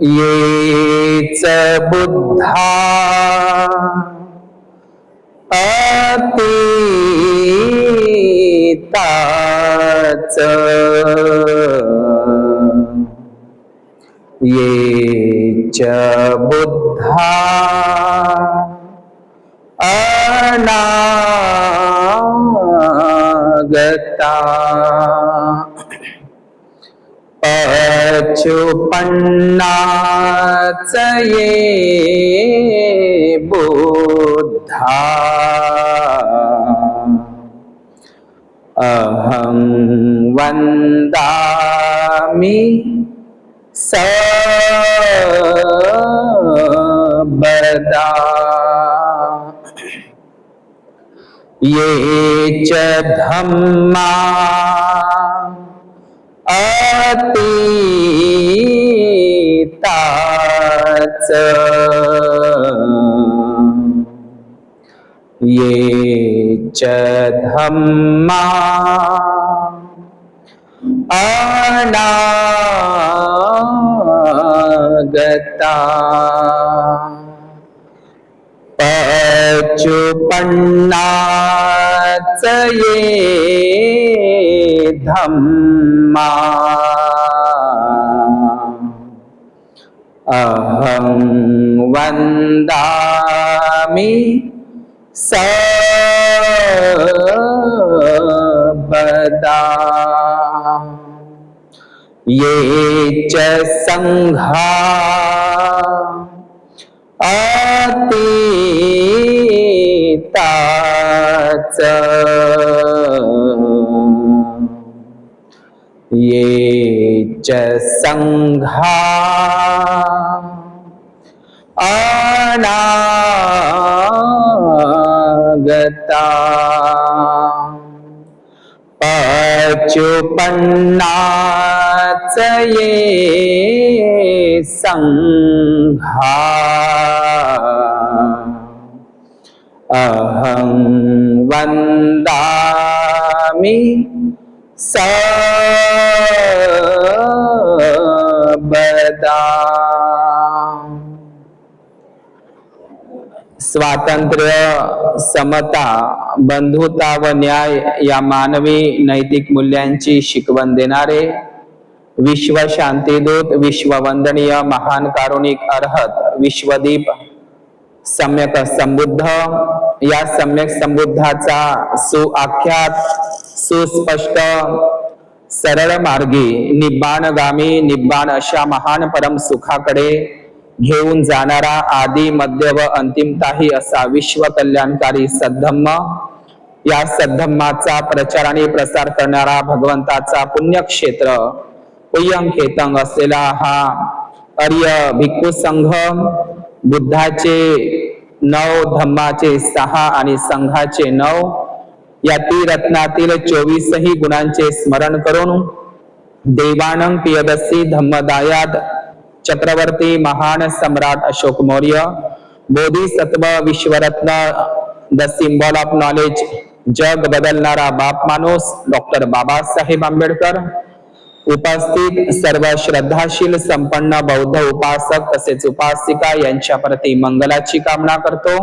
येच बुद्धा अतीताच येच बुद्धा अनागता अचुपन्नाच ये बुद्धा अहं वन्दामि सर्वदा ये च धम्मा अतीताच ये च धम्मा अनागता पचुपन्नाच ये धम्मा अहं वन्दामि सर्वदा ये च संघा अतीताच ये च संघा अनागता पचुपन्नाच ये संघा अहं वन्दामि सर्वदा। स्वातंत्र्य, समता, बंधुता व न्याय या मानवी नैतिक मूल्यांची शिकवण देणारे विश्व शांतीदूत, विश्ववंदनीय महान कारुणिक अर्हत विश्वदीप सम्यक संबुद्ध, या सम्यक संबुद्धाचा सुआख्यात, सुस्पष्ट, सरळ मार्गी, निब्बाणगामी, निब्बाण अशा महान परम सुखाकडे घेऊन जाणारा आदी, मध्य व अंतिमताही असा विश्व कल्याणकारी सद्धम्म, या सद्धम्माचा प्रचार आणि प्रसार करणारा भगवंताचा पुण्यक्षेत्र उय्यंखेतंग असलेला हा आर्य भिक्खू संघ, बुद्धाचे 9, धम्माचे 6 आणि संघाचे 9 या त्रिरत्नातील 24 गुणांचे स्मरण करून देवानं पियदसी धम्मदायाद चक्रवर्ती महान सम्राट अशोक मौर्य, बोधिसत्व विश्वरत्न, द सिम्बॉल ऑफ नॉलेज, जग बदलणारा बाप माणूस डॉक्टर बाबासाहेब आंबेडकर, उपस्थित सर्व श्रद्धाशील संपन्न बौद्ध उपासक तसेच उपासिका यांच्या प्रती मंगलाची कामना करतो।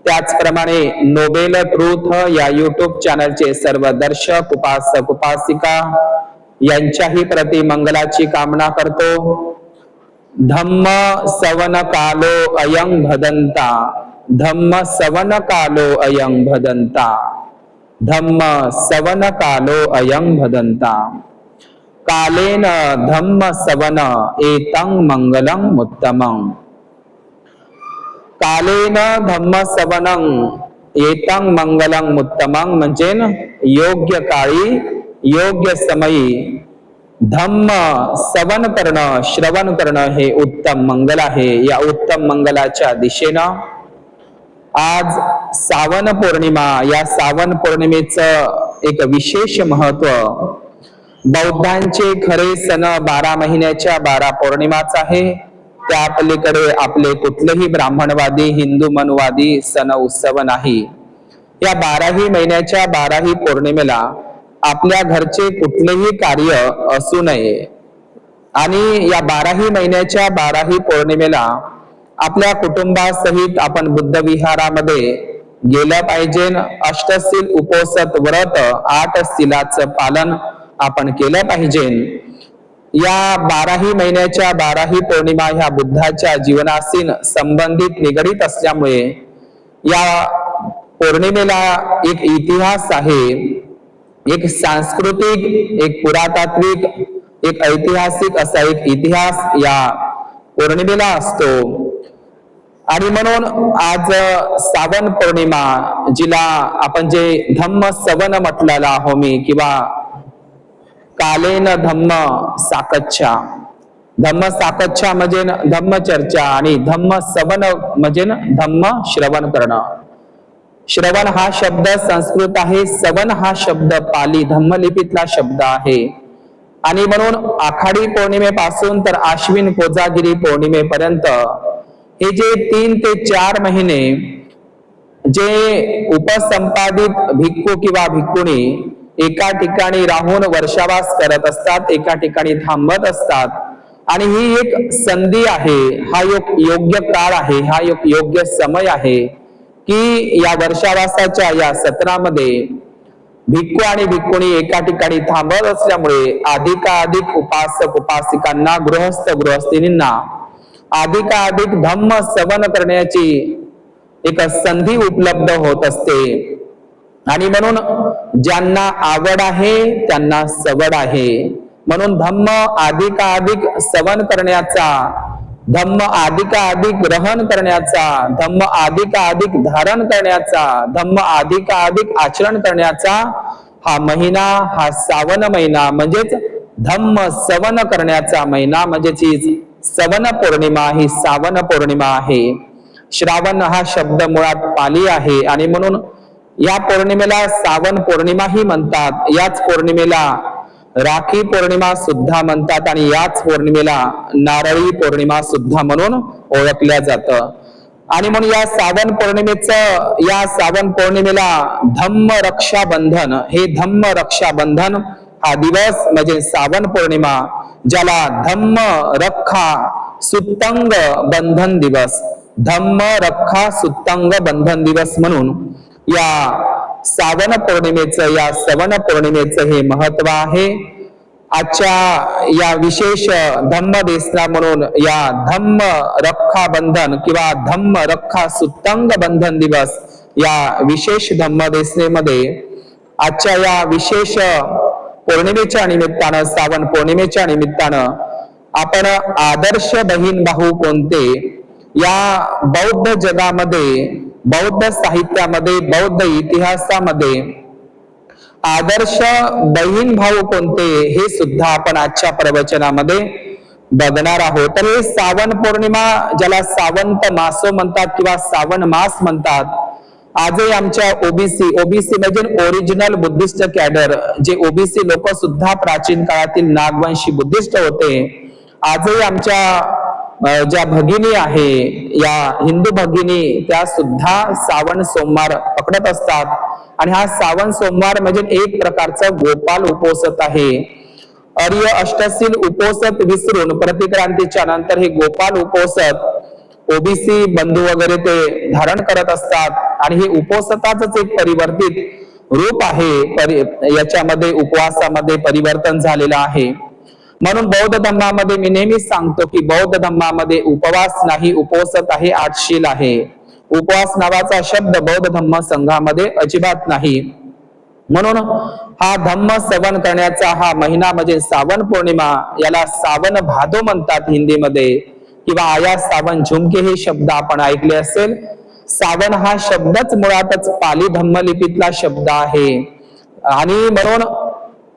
त्याचप्रमाणे नोबेल ट्रूथ या युट्यूब चॅनलचे सर्व दर्शक, उपासक, उपासिका यांच्याही प्रती मंगलाची कामना करतो। धम्म सवन कालो अयं भदन्ता, धम्म सवन कालो अयं भदन्ता, धम्म सवन कालो अयं भदन्ता, कालेन धम्म सवन एतं मंगलं उत्तमं, कालेन धम्म सवनं एतं मंगलं उत्तमं म्हणजे योग्य काळी, योग्य समयी धम्म सवन करणं, श्रवण करणं हे उत्तम मंगल आहे। या उत्तम मंगलाच्या दिशेनं आज सावन पौर्णिमा, या सावन पौर्णिमेचं एक विशेष महत्व, बौद्धांचे खरे सण 12 महिन्याच्या 12 पौर्णिमाच आहे। त्या पलीकडे आपले कुठलेही ब्राह्मणवादी, हिंदू मनवादी सण उत्सव नाही। या 12ही महिन्याच्या 12ही पौर्णिमेला आपल्या घरचे कुठलेही कार्य असू नये, आणि या 12ही महिन्याच्या 12ही पौर्णिमेला आपल्या कुटुंबासहित आपण बुद्ध विहारामध्ये गेलं पाहिजे. अष्टशील उपोषित व्रत 8 शीलाचं पालन आपण केलं पाहिजे. या 12ही महिन्याच्या 12ही पौर्णिमा ह्या बुद्धाच्या जीवनाशी संबंधित निगडीत असल्यामुळे या पौर्णिमेला एक इतिहास आहे, एक सांस्कृतिक, एक पुरातात्विक, एक ऐतिहासिक असा एक इतिहास या पौर्णिमेला असतो. आणि म्हणून आज श्रावण पौर्णिमा, जिला आपण जे धम्म सवन म्हटलेला आहो मी, किंवा कालेन धम्म साकच्छा, धम्म साकच्छा म्हणजे धम्म चर्चा आणि धम्म सवन म्हणजे धम्म श्रवण करणं. श्रवण हा शब्द संस्कृत आहे, सवन हा शब्द पाली धम्मलिपीतला शब्द आहे. आणि म्हणून आखाडी पौर्णिमेपासून तर आश्विन कोजागिरी पौर्णिमेपर्यंत हे जे 3 ते 4 महिने जे उपसंपादित भिक्खू किंवा भिक्खुणी एका ठिकाणी राहून वर्षावास करत असतात, एका ठिकाणी थांबत असतात. आणि ही एक संधी आहे, हा एक योग्य काळ आहे, हा एक योग्य समय आहे की या वर्षावासाच्या या सत्रामध्ये भिक्खू आणि भिक्खुणी एका ठिकाणी थांबत असल्यामुळे अधिकाधिक उपासक उपासिकांना, गृहस्थ गृहस्थींना अधिकाधिक धम्म सवन करण्याची एक संधी उपलब्ध होत असते. आणि म्हणून ज्यांना आवड आहे त्यांना सवड आहे. म्हणून धम्म अधिकाधिक सवन करण्याचा, धम्म अधिकाधिक ग्रहण करण्याचा, धम्म अधिकाधिक धारण करण्याचा, धम्म अधिकाधिक आचरण करण्याचा हा महिना, हा श्रावण महिना म्हणजेच धम्म सवन करण्याचा महिना, म्हणजेच ही सवन पौर्णिमा, ही श्रावण पौर्णिमा आहे. श्रावण हा शब्द मुळात पाली आहे आणि म्हणून या पौर्णिमेला श्रावण पौर्णिमा ही म्हणतात. याच पौर्णिमेला राखी पौर्णिमा सुद्धा म्हणतात आणि याच पौर्णिमेला नारळी पौर्णिमा सुद्धा म्हणून ओळखल्या जातं. आणि म्हणून या श्रावण पौर्णिमेला धम्म रक्षाबंधन, हे धम्म रक्षाबंधन हा दिवस म्हणजे श्रावण पौर्णिमा, ज्याला धम्म रक्षा सुत्तंग बंधन दिवस, धम्म रक्षा सुत्तंग बंधन दिवस म्हणून या श्रावण पौर्णिमेचं, या श्रवण पौर्णिमेचं हे महत्व आहे. आजच्या या विशेष धम्म देसना म्हणून या धम्म रक्षा बंधन किंवा धम्म रक्षा सुत्तंग बंधन दिवस या विशेष धम्म देसनेमध्ये आजच्या या विशेष पौर्णिमेच्या निमित्तानं, श्रावण पौर्णिमेच्या निमित्तानं आपण आदर्श बहीण भाऊ कोणते, या बौद्ध जगामध्ये, बौद्ध साहित्यामध्ये, बौद्ध इतिहासामध्ये आदर्श बहीण भाऊ कोणते हे सुद्धा आपण आजच्या प्रवचनामध्ये बघणार आहोत. तर हे श्रावण पौर्णिमा, ज्याला सावंत मासो म्हणतात किंवा श्रावण मास म्हणतात, आजही आमच्या ओबीसी म्हणजे ओरिजिनल बुद्धिस्ट कॅडर, जे ओबीसी लोक सुद्धा प्राचीन काळातील नागवंशी बुद्धिस्ट होते, आजही आमच्या ज्या भगिनी आहे, या हिंदू भगिनी, त्या सुद्धा श्रावण सोमवार पकडत असतात. आणि हा श्रावण सोमवार म्हणजे एक प्रकारचा गोपाल उपोषित आहे. आर्य अष्टशील उपोषित विसरून प्रतिक्रांतीच्या नंतर हे गोपाल उपोषित ओबीसी बंधू वगैरे ते धारण करत असतात. आणि हे उपोषिताच एक परिवर्तित रूप आहे, याच्यामध्ये उपवासामध्ये परिवर्तन झालेलं आहे. म्हणून बौद्ध धम्मामध्ये मी नेहमीच सांगतो की बौद्ध धम्मामध्ये उपवास नाही, उपोषित आहे, आठशील आहे. उपवास नावाचा शब्द बौद्ध धम्म संघामध्ये अजिबात नाही. म्हणून हा धम्म श्रवण करण्याचा हा महिना म्हणजे श्रावण पौर्णिमा, याला श्रावण भादो म्हणतात हिंदीमध्ये, किंवा आया श्रावण झुमके हे शब्द आपण ऐकले असेल. श्रावण हा शब्दच मुळातच पाली धम्मलिपीतला शब्द आहे. आणि म्हणून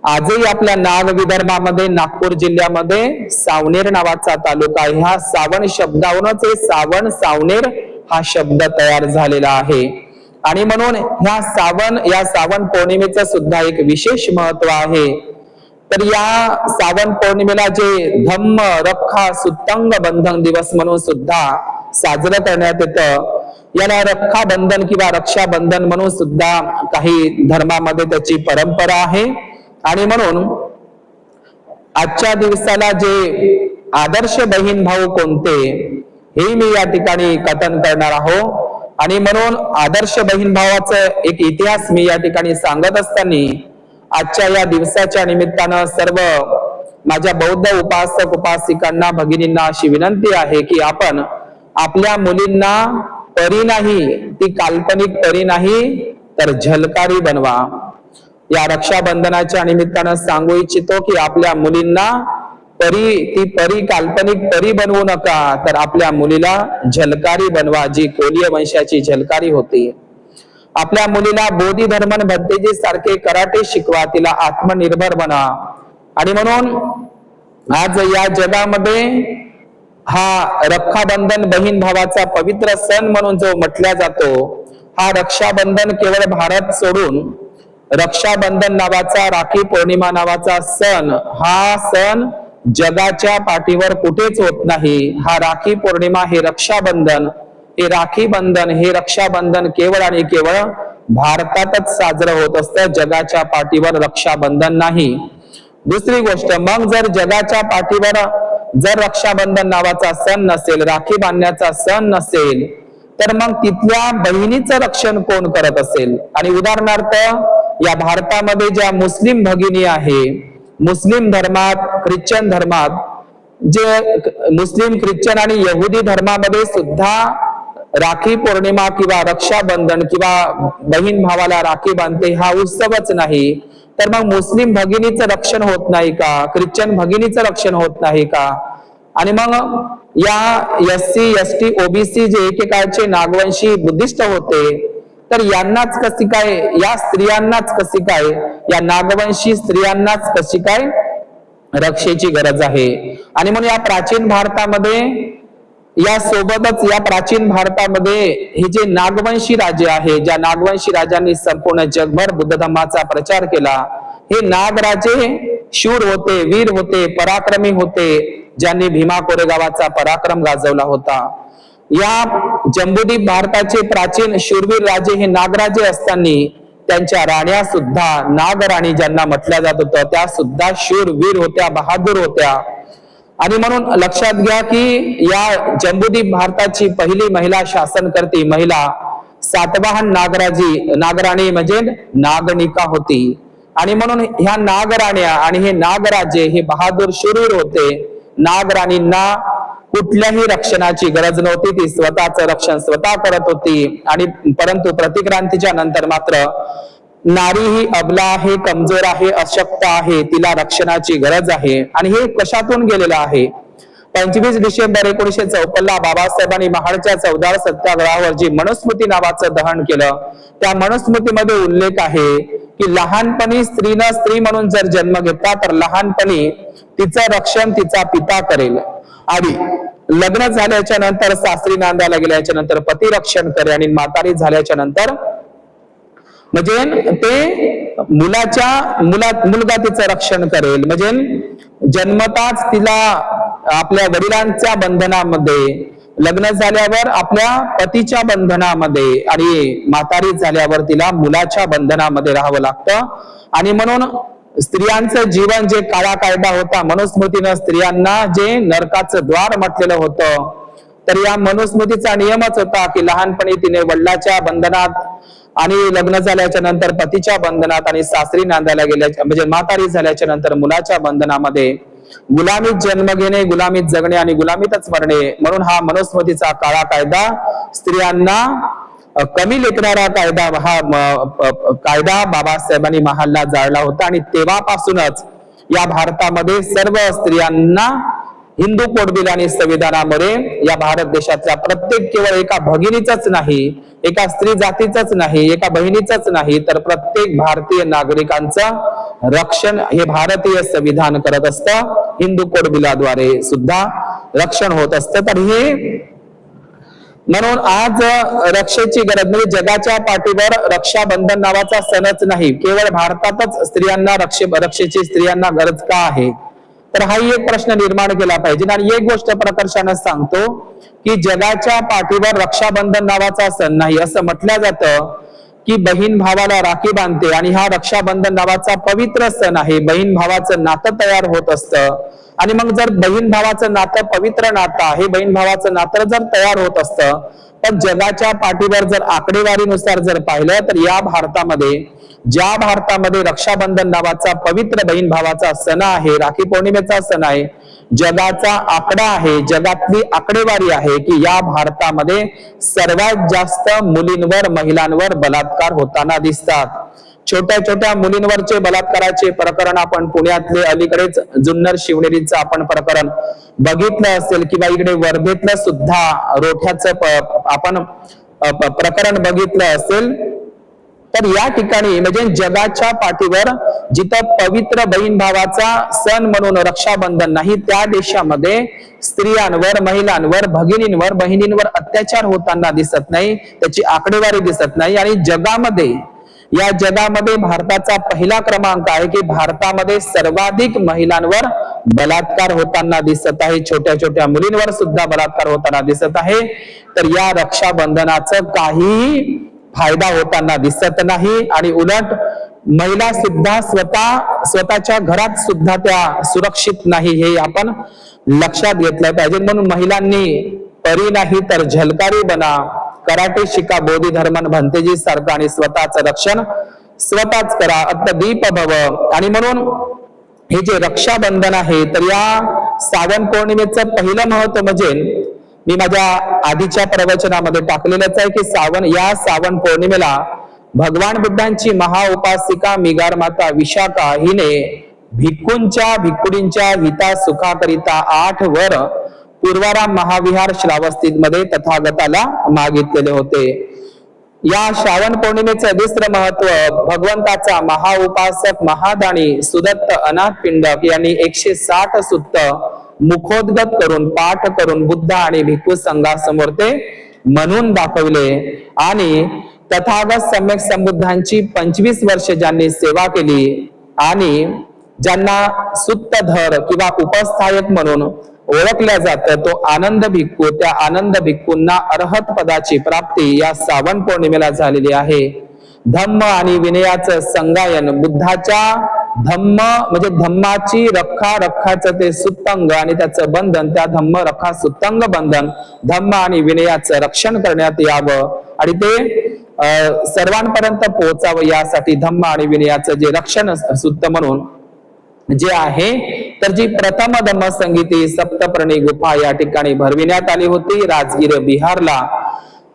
आजही आपल्या नाग विदर्भामध्ये, नागपूर जिल्ह्यामध्ये सावनेर नावाचा तालुका आहे. ह्या श्रावण शब्दावरूनच श्रावण सावनेर हा शब्द तयार झालेला आहे. आणि म्हणून या श्रावण पौर्णिमेचं सुद्धा एक विशेष महत्व आहे. तर या श्रावण पौर्णिमेला जे धम्म रक्षा सुत्तंग बंधन दिवस म्हणून सुद्धा साजरं करण्यात येतं, याला रक्षाबंधन किंवा रक्षाबंधन म्हणून सुद्धा काही धर्मामध्ये त्याची परंपरा आहे. आणि म्हणून आजच्या दिवसाला जे आदर्श बहीण भाऊ कोणते हे मी या ठिकाणी कथन करणार आहोत. आणि म्हणून आदर्श बहीण भावाचं एक इतिहास मी या ठिकाणी सांगत असताना आजच्या या दिवसाच्या निमित्तानं सर्व माझ्या बौद्ध उपासक उपासिकांना भगिनींना अशी विनंती आहे की आपण आपल्या मुलींना परी नाही, ती काल्पनिक परी नाही तर झलकारी बनवा. या रक्षाबंधनाच्या निमित्तानं सांगू इच्छितो की आपल्या मुलींना ती परी काल्पनिक परी बनवू नका, तर आपल्या मुलीला झलकारी बनवा, जी कोलीय वंशाची झलकारी होती. आपल्या मुलीला बोधी धर्मन भद्देजी सारखे कराटे शिकवा, तिला आत्मनिर्भर बना. आणि म्हणून आज या जगामध्ये हा रक्षाबंधन बहीण भावाचा पवित्र सण म्हणून जो म्हटला जातो, हा रक्षाबंधन केवळ भारत सोडून रक्षाबंधन नावाचा, राखी पौर्णिमा नावाचा सण, हा सण जगाच्या पाठीवर कुठेच होत नाही. हा राखी पौर्णिमा, हे रक्षाबंधन, हे राखी बंधन, हे रक्षाबंधन केवळ आणि केवळ भारतातच साजरं होत असतं, जगाच्या पाठीवर रक्षाबंधन नाही. दुसरी गोष्ट, मग जर जगाच्या पाठीवर जर रक्षाबंधन नावाचा सण नसेल, राखी बांधण्याचा सण नसेल, तर मग तिथल्या बहिणीचं रक्षण कोण करत असेल? आणि उदाहरणार्थ या भारतामध्ये ज्या मुस्लिम भगिनी आहे, मुस्लिम धर्मात, ख्रिश्चन धर्मात, जे मुस्लिम, ख्रिश्चन आणि यहुदी धर्मामध्ये सुद्धा राखी पौर्णिमा किंवा रक्षाबंधन किंवा बहीण भावाला राखी बांधते हा उत्सवच नाही, तर मग मुस्लिम भगिनीचं रक्षण होत नाही का? ख्रिश्चन भगिनीचं रक्षण होत नाही का? आणि मग या SC ST OBC जे एकेकाळचे नागवंशी बुद्धिस्ट होते, तर यांनाच कशी काय, या स्त्रियांनाच कशी काय, या नागवंशी स्त्रियांनाच कशी काय रक्षेची गरज आहे? आणि म्हणून या प्राचीन भारतामध्ये, या सोबतच या प्राचीन भारतामध्ये हे जे नागवंशी राजे आहे, ज्या नागवंशी राजांनी संपूर्ण जगभर बुद्ध धर्माचा प्रचार केला, हे नागराजे शूर होते, वीर होते, पराक्रमी होते, ज्यांनी भीमा कोरेगावाचा पराक्रम गाजवला होता. या जम्बूद्वीप भारताचे प्राचीन शूरवीर राजे हे नागराजे असताना त्यांच्या राण्या सुद्धा, नागराणी ज्यांना म्हटलं जात होतं, त्या सुद्धा शूरवीर होत्या, बहादूर होत्या. आणि म्हणून लक्षात घ्या की या जम्बूद्वीप भारताची पहिली महिला शासनकर्ती, महिला सातवाहन नागराणी म्हणजे नागनिका होती. आणि म्हणून ह्या नागराण्या आणि हे नागराजे हे बहादूर शूरवीर होते. नागराणींना कुठल्याही रक्षणाची गरज नव्हती, ती स्वतःचं रक्षण स्वतः करत होती. आणि परंतु प्रतिक्रांतीच्या नंतर मात्र नारी ही अबला आहे, कमजोर आहे, अशक्त आहे, तिला रक्षणाची गरज आहे. आणि हे कशातून गेलेलं आहे? 25 डिसेंबर 1954 बाबासाहेबांनी महाडच्या 14 सत्याग्रहावर जी मनुस्मृती नावाचं दहन केलं, त्या मनुस्मृतीमध्ये उल्लेख आहे की लहानपणी स्त्रीनं स्त्री म्हणून जर जन्म घेतला तर लहानपणी तिचं रक्षण तिचा पिता करेल, आणि लग्न झाल्याच्या नंतर, सासरी नांदायला गेल्याच्या नंतर पती रक्षण करेल, आणि म्हातारी झाल्याच्या नंतर म्हणजे ते मुलगा तिचं रक्षण करेल. म्हणजे जन्मताच तिला आपल्या वडिलांच्या बंधनामध्ये, लग्न झाल्यावर आपल्या पतीच्या बंधनामध्ये, आणि म्हातारी झाल्यावर तिला मुलाच्या बंधनामध्ये राहावं लागतं. आणि म्हणून स्त्रियांचं जीवन जे काळा कायदा होता, मनुस्मृतीनं स्त्रियांना जे नरकाचं द्वार म्हटलेलं होतं, तर या मनुस्मृतीचा नियमच होता की लहानपणी तिने वडिलाच्या बंधनात, आणि लग्न झाल्याच्या नंतर पतीच्या बंधनात, आणि सासरी नांदायला गेल्याच्या म्हणजे म्हातारी झाल्याच्या नंतर मुलाच्या बंधनामध्ये गुलामीत जन्म घेणे, गुलामीत जगणे आणि गुलामीतच मरणे. म्हणून हा मनुस्मृतीचा काळा कायदा, स्त्रियांना कमी लेखणारा कायदा, हा कायदा बाबासाहेबांनी महालला जाळला होता. आणि तेव्हापासूनच या भारतामध्ये सर्व स्त्रियांना हिंदू कोड बिल आणि संविधानामध्ये या भारत देशातल्या प्रत्येक, केवळ एका भगिनीचंच नाही, एका स्त्री जातीचंच नाही, एका बहिणीचंच नाही, तर प्रत्येक भारतीय नागरिकांचं रक्षण हे भारतीय संविधान करत असतं. हिंदू कोड बिलाद्वारे सुद्धा रक्षण होत असतं. तर हे म्हणून आज रक्षेची गरज, म्हणजे जगाच्या पाठीवर रक्षाबंधन नावाचा सणच नाही, केवळ भारतातच स्त्रियांना रक्षेची स्त्रियांना गरज का आहे, तर हाही एक प्रश्न निर्माण केला पाहिजे. आणि एक गोष्ट प्रकर्षानं सांगतो की जगाच्या पाठीवर रक्षाबंधन नावाचा सण नाही असं म्हटलं जातं, की बहीण भावाला राखी बांधते आणि हा रक्षाबंधन नावाचा पवित्र सण आहे. बहीण भावाचं नातं तयार होत असतं आणि मग जर बहीण भावाचं नातं पवित्र नातं आहे, बहीण भावाचं नातं जर तयार होत असतं, पण जगाच्या पाठीवर जर आकडेवारीनुसार जर पाहिलं तर या भारतामध्ये, ज्या भारतामध्ये रक्षाबंधन नावाचा पवित्र बहीण भावाचा सण आहे, राखी पौर्णिमेचा सण आहे, जगाचा आकडा आहे, जगातली आकडेवारी आहे की या भारतामध्ये सर्वात जास्त मुलींवर, महिलांवर बलात्कार होताना दिसतात. छोट्या छोट्या मुलींवरचे बलात्काराचे प्रकरण आपण पुण्यातले अलीकडेच जुन्नर शिवनेरीचं आपण प्रकरण बघितलं असेल, किंवा इकडे वर्धेतलं सुद्धा रोठ्याचं आपण प्रकरण बघितलं असेल. तर या ठिकाणी म्हणजे जगाच्या पाठीवर जिथं पवित्र बहीण भावाचा सण म्हणून रक्षाबंधन नाही, त्या देशामध्ये स्त्रियांवर, महिलांवर, भगिनींवर, बहिणींवर अत्याचार होताना दिसत नाही, त्याची आकडेवारी दिसत नाही. आणि जगामध्ये, या जगामध्ये भारताचा पहिला क्रमांक आहे की भारतामध्ये सर्वाधिक महिलांवर बलात्कार होताना दिसत आहे, छोट्या छोट्या मुलींवर सुद्धा बलात्कार होताना दिसत आहे. तर या रक्षाबंधनाचं काहीही फायदा होताना दिसत नाही आणि उलट महिला सुद्धा स्वतःच्या घरात सुद्धा त्या सुरक्षित नाही, हे आपण लक्षात घेतलं पाहिजे. म्हणून महिलांनी परी नाही तर झलकारी बना, कराटे शिका, बोधी धर्मन भंतेजी सारखं, आणि स्वतःचं रक्षण स्वतःच करा, अत्तदीप भव. आणि म्हणून हे जे रक्षाबंधन आहे, तर या श्रावण पौर्णिमेचं पहिलं महत्व म्हणजे मी माझ्या आधीच्या प्रवचनामध्ये टाकलेलंच आहे की श्रावण पौर्णिमेला भगवान बुद्धांची महाउपासिका मिगार माता विशाखा हिने भिक्खूंच्या हिता सुखाकरिता 8 वर पूर्वाराम महाविहार श्रावस्तीत मध्ये तथागताला मागितलेले होते. या श्रावण पौर्णिमेचं दुसरं महत्व, भगवंताचा महाउपासक महादानी सुदत्त अनाथ पिंडक यांनी 160 सुत्त मुखोद्गत करून, पाठ करून बुद्ध आणि भिक्खू संघासमोर ते म्हणून दाखवले. आणि तथागत सम्यक संबुद्धांची 25 वर्ष ज्यांनी सेवा केली आणि ज्यांना सुत्तधर किंवा उपस्थायक म्हणून ओळखल्या जातं, तो आनंद भिक्खू, त्या आनंद भिक्खूंना अरहत पदाची प्राप्ती या श्रावण पौर्णिमेला झालेली आहे. धम्म आणि विनयाचं संगायन, बुद्धाच्या धम्म म्हणजे धम्माची रक्षा, रक्षाचं ते सुत्तंग आणि त्याचं बंधन, त्या धम्म रक्षा सुत्तंग बंधन, धम्म आणि विनयाचं रक्षण करण्यात यावं आणि ते सर्वांपर्यंत पोहोचावं, यासाठी धम्म आणि विनयाचं जे रक्षण सुत्त म्हणून जे आहे, तर जी प्रथम धम्म संगीती सप्तप्रणी गुफा या ठिकाणी भरविण्यात आली होती राजगीर बिहारला.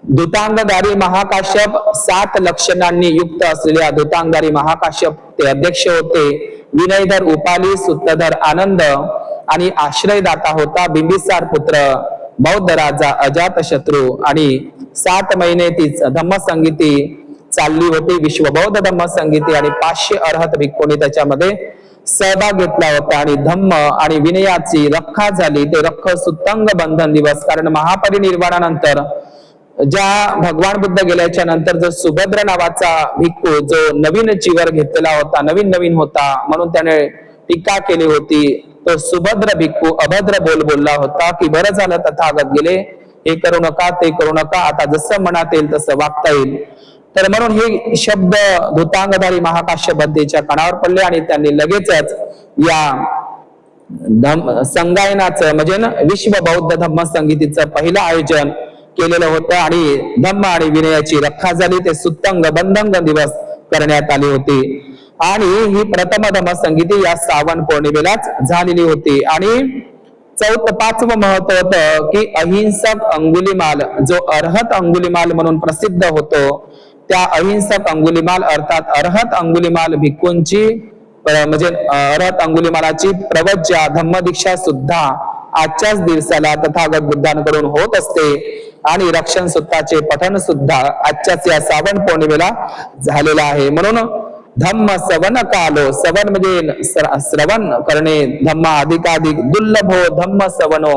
धुतांगधारी महाकाश्यप 7 लक्षणांनी युक्त असलेल्या धुतांगधारी महाकाश्यप ते अध्यक्ष होते. विनयधर उपाली, सुत्तधर आनंद आणि आश्रयदाता होता बिंबिसार पुत्र बौद्ध राजा अजातशत्रू. आणि 7 महिने ती धम्म संगीती चालली होती, विश्व बौद्ध धम्म संगीती, आणि 500 अर्हत भिक्खूंनी त्याच्यामध्ये सहभाग घेतला होता. आणि धम्म आणि विनयाची रक्षा झाली, ते रख सुत्तंग बंधन दिवस. कारण महापरिनिर्वाणानंतर ज्या भगवान बुद्ध गेल्याच्या नंतर जो सुभद्र नावाचा भिक्खू, जो नवीन चिवर घेतलेला होता, नवीन होता, म्हणून त्याने टीका केली होती, तो सुभद्र भिक्खू अभद्र बोलला होता की बरं झालं तथागत गेले, हे करू नका, ते करू नका, आता जसं मनात येईल तसं वागता येईल. तर म्हणून हे शब्द धुतांगधारी महाकाश्यपदेच्या कानावर पडले आणि त्यांनी लगेचच या संगायनाचं म्हणजे विश्व बौद्ध धम्म संगीतीचं पहिलं आयोजन केलेलं होतं आणि धम्म आणि विनयाची रक्षा झाली, ते सुत्तंग बंधंग दिवस करण्यात आली होती. आणि ही प्रथम धम्म संगीती या श्रावण पौर्णिमेलाच झालेली होती. आणि 5वं महत्व होतं की अहिंसक अंगुलीमाल, जो अर्हत अंगुलीमाल म्हणून प्रसिद्ध होतो, त्या अहिंसक अंगुलीमाल अर्थात अर्हत अंगुलीमाल भिक्खूंची म्हणजे अर्हत अंगुलीमालाची प्रवज्या धम्मदीक्षा सुद्धा आजच्याच दिवसाला तथागत बुद्धांकडून होत असते. आणि रक्षण सूत्राचे पठण सुद्धा आजच्याच या श्रावण पौर्णिमेला झालेला आहे. म्हणून धम्म सवन कालो, सवन म्हणजे श्रवण करणे, धम्म अधिकाधिक दुर्लभो धम्म सवनो,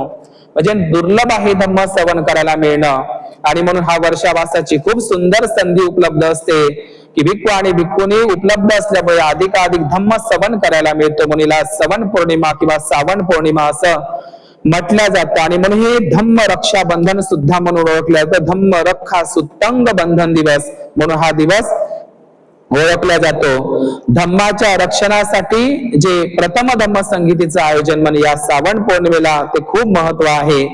म्हणजे दुर्लभ आहे धम्म श्रवण करायला मिळणं. आणि म्हणून हा वर्षावासाची खूप सुंदर संधी उपलब्ध असते की भिक्खू आणि भिक्खुनी उपलब्ध असल्यामुळे अधिकाधिक धम्म श्रवण करायला मिळतो. म्हणून श्रवण पौर्णिमा किंवा श्रावण पौर्णिमा असं म्हटलं जातं. आणि म्हणून हे धम्म रक्षा बंधन सुद्धा म्हणून ओळखलं जातं, धम्म रक्षा सुत्तंग बंधन दिवस म्हणून हा दिवस ओळखला जातो. धम्माच्या रक्षणासाठी जे प्रथम धम्म संगीतीचं आयोजन म्हणजे या श्रावण पौर्णिमेला ते खूप महत्व आहे.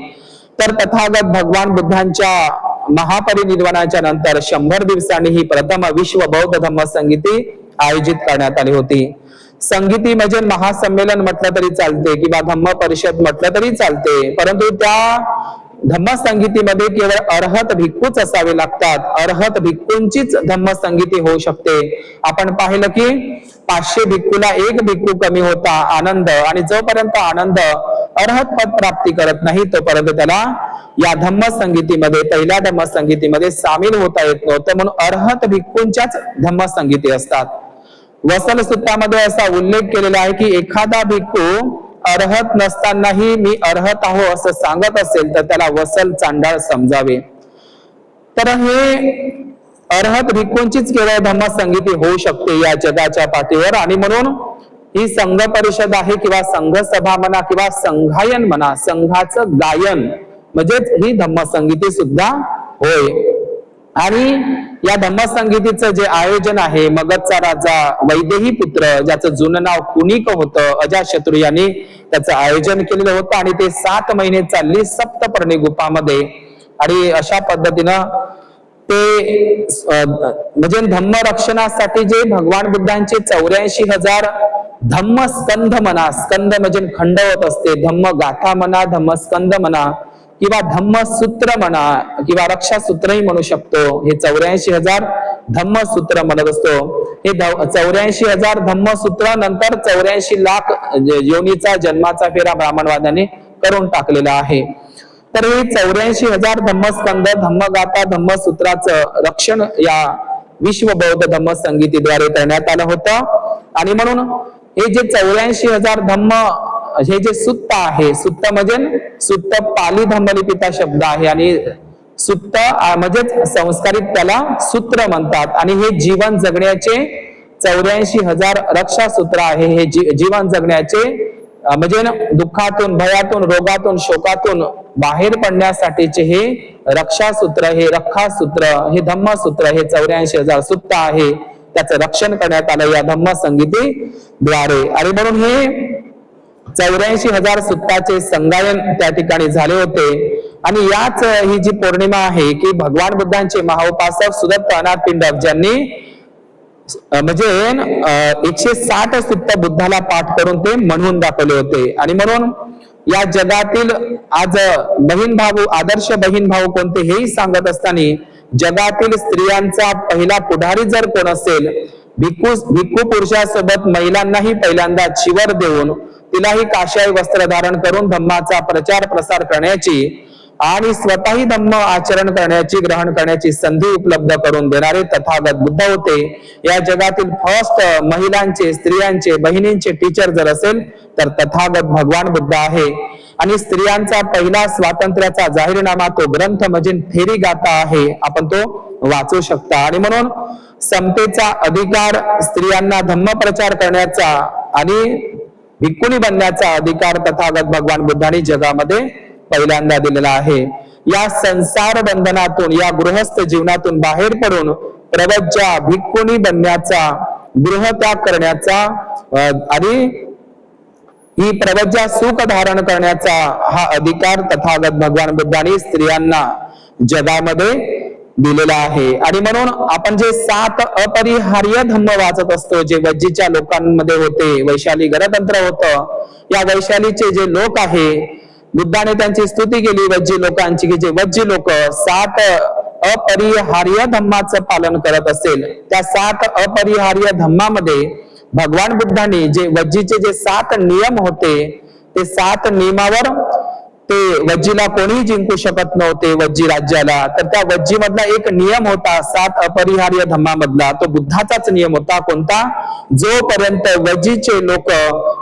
तर तथागत भगवान बुद्धांच्या महापरिनिर्वाणाच्या नंतर 100 दिवसांनी ही प्रथम विश्व बौद्ध धम्म संगीती आयोजित करण्यात आली होती. संगीती म्हणजे महासंमेलन म्हटलं तरी चालते किंवा धम्म परिषद म्हटलं तरी चालते, परंतु त्या धम्म संगीतीमध्ये केवळ अर्हत भिक्खूच असावे लागतात. अर्हत भिक्खूंचीच धम्म संगीती होऊ शकते. आपण पाहिलं की 500 भिक्खूला एक भिक्खू कमी होता आनंद, आणि जोपर्यंत आनंद अर्हत पद प्राप्ती करत नाही तोपर्यंत त्याला या धम्म संगीतीमध्ये, पहिल्या धम्म संगीतीमध्ये सामील होता येत नव्हतं. म्हणून अर्हत भिक्खूंच्याच धम्म संगीती असतात. वसल सूत्रामध्ये असा उल्लेख केलेला आहे की एखादा भिक्खू अर्हत नसतानाही मी अर्हत आहो असं सांगत असेल तर त्याला वसल चांडाळ समजावे. तर हे अर्हत भिक्खूंचीच केवळ धम्म संगीती होऊ शकते या जगाच्या पाठीवर. आणि म्हणून ही संघ परिषद आहे किंवा संघ सभा म्हणा किंवा संघायन म्हणा, संघाचं गायन म्हणजेच ही धम्म संगीती सुद्धा होय. आणि या धम्म संगीतीचं जे आयोजन आहे, मगधचा राजा वैदेही पुत्र ज्याचं जुनं नाव कुणिक होतं, अजातशत्रू यांनी त्याचं आयोजन केलेलं होतं. आणि ते 7 महिने चालली सप्तपर्णी गुफामध्ये. आणि अशा पद्धतीनं ते म्हणजे धम्म रक्षणासाठी जे भगवान बुद्धांचे 84,000 धम्म स्कंध म्हणा, स्कंद म्हणजे खंड होत असते, धम्म गाथा म्हणा, धम्म स्कंद म्हणा किंवा धम्मसूत्र म्हणा किंवा रक्षासूत्रही म्हणू शकतो. हे 84,000 धम्मसूत्र म्हणत असतो. हे 84,000 धम्मसूत्र नंतर 84 लाख योनीचा जन्माचा फेरा ब्राह्मणवादाने करून टाकलेला आहे. तर हे 84,000 धम्मस्कंद, धम्मगाथा, धम्मसूत्राचं रक्षण या विश्व बौद्ध धम्म संगीतीद्वारे करण्यात आलं होतं. आणि म्हणून हे जे 84,000 धम्म, हे जे सुत्त आहे, सुत्त म्हणजे सुत्त पाली धम्मलिपीचा शब्द आहे आणि सुत्त म्हणजेच संस्कारित त्याला सूत्र म्हणतात. आणि हे जीवन जगण्याचे 84,000 रक्षासूत्र आहे. हे जीवन जगण्याचे म्हणजे दुःखातून, भयातून, रोगातून, शोकातून बाहेर पडण्यासाठीचे हे रक्षासूत्र, हे रक्षासूत्र, हे धम्मसूत्र, हे 84,000 सुत्त आहे. त्याचं रक्षण करण्यात आलं या धम्म संगीतीद्वारे. आणि म्हणून हे 84,000 सुत्ताचे संगायन त्या ठिकाणी झाले होते. आणि याच ही जी पौर्णिमा आहे की भगवान बुद्धांचे महाउपासक सुदत्त अनाथ पिंडक ज्यांनी म्हणजे 160 सुत्त बुद्धाला पाठ करून ते म्हणून दाखवले होते. आणि म्हणून या जगातील आज बहीण भाऊ, आदर्श बहीण भाऊ कोणते हेही सांगत असताना जगातील स्त्रियांचा पहिला पुढारी जर कोण असेल, भिक्खू पुरुषासोबत महिलांनाही पहिल्यांदा चिवर देऊन तिलाही काशाय वस्त्र धारण करून धम्माचा प्रचार प्रसार करण्याची आणि स्वतःही धम्म आचरण करण्याची, ग्रहण करण्याची संधी उपलब्ध करून देणारे तथागत बुद्ध होते. या जगातील फर्स्ट महिलांचे, स्त्रियांचे, बहिणींचे टीचर जर असेल तर तथागत भगवान बुद्ध आहे. आणि स्त्रियांचा पहिला स्वातंत्र्याचा जाहीरनामा तो ग्रंथ म्हणजे थेरी गाथा आहे, आपण तो वाचू शकता. आणि म्हणून समतेचा अधिकार, स्त्रियांना धम्म प्रचार करण्याचा आणि भिक्खुनी बनण्याचा अधिकार तथागत भगवान बुद्धांनी जगामध्ये पहिल्यांदा दिलेला आहे. या संसार बंधनातून, या गृहस्थ जीवनातून बाहेर पडून प्रवज्जा, भिक्खुनी बनण्याचा, गृहत्याग करण्याचा आणि ही प्रवज्जा सुख धारण करण्याचा हा अधिकार तथागत भगवान बुद्धांनी स्त्रियांना जगामध्ये दिलेला आहे. आणि म्हणून आपण जे 7 अपरिहार्य धम्म वाचत असतो, जे वज्जीच्या लोकांमध्ये होते, वैशाली गणतंत्र होतं, या वैशालीचे जे लोक आहे, बुद्धाने त्यांची स्तुती केली वज्जी लोकांची की जे वज्जी लोक 7 अपरिहार्य धम्माचं पालन करत असेल, त्या 7 अपरिहार्य धम्मामध्ये भगवान बुद्धांनी जे वज्जीचे जे 7 नियम होते, ते 7 नियमावर ते वज्जीला कोणीही जिंकू शकत नव्हते वज्जी राज्याला. तर त्या वज्जी मधला एक नियम होता 7 अपरिहार्य धम्मामधला, तो बुद्धाचाच नियम होता. कोणता? जोपर्यंत वज्जीचे लोक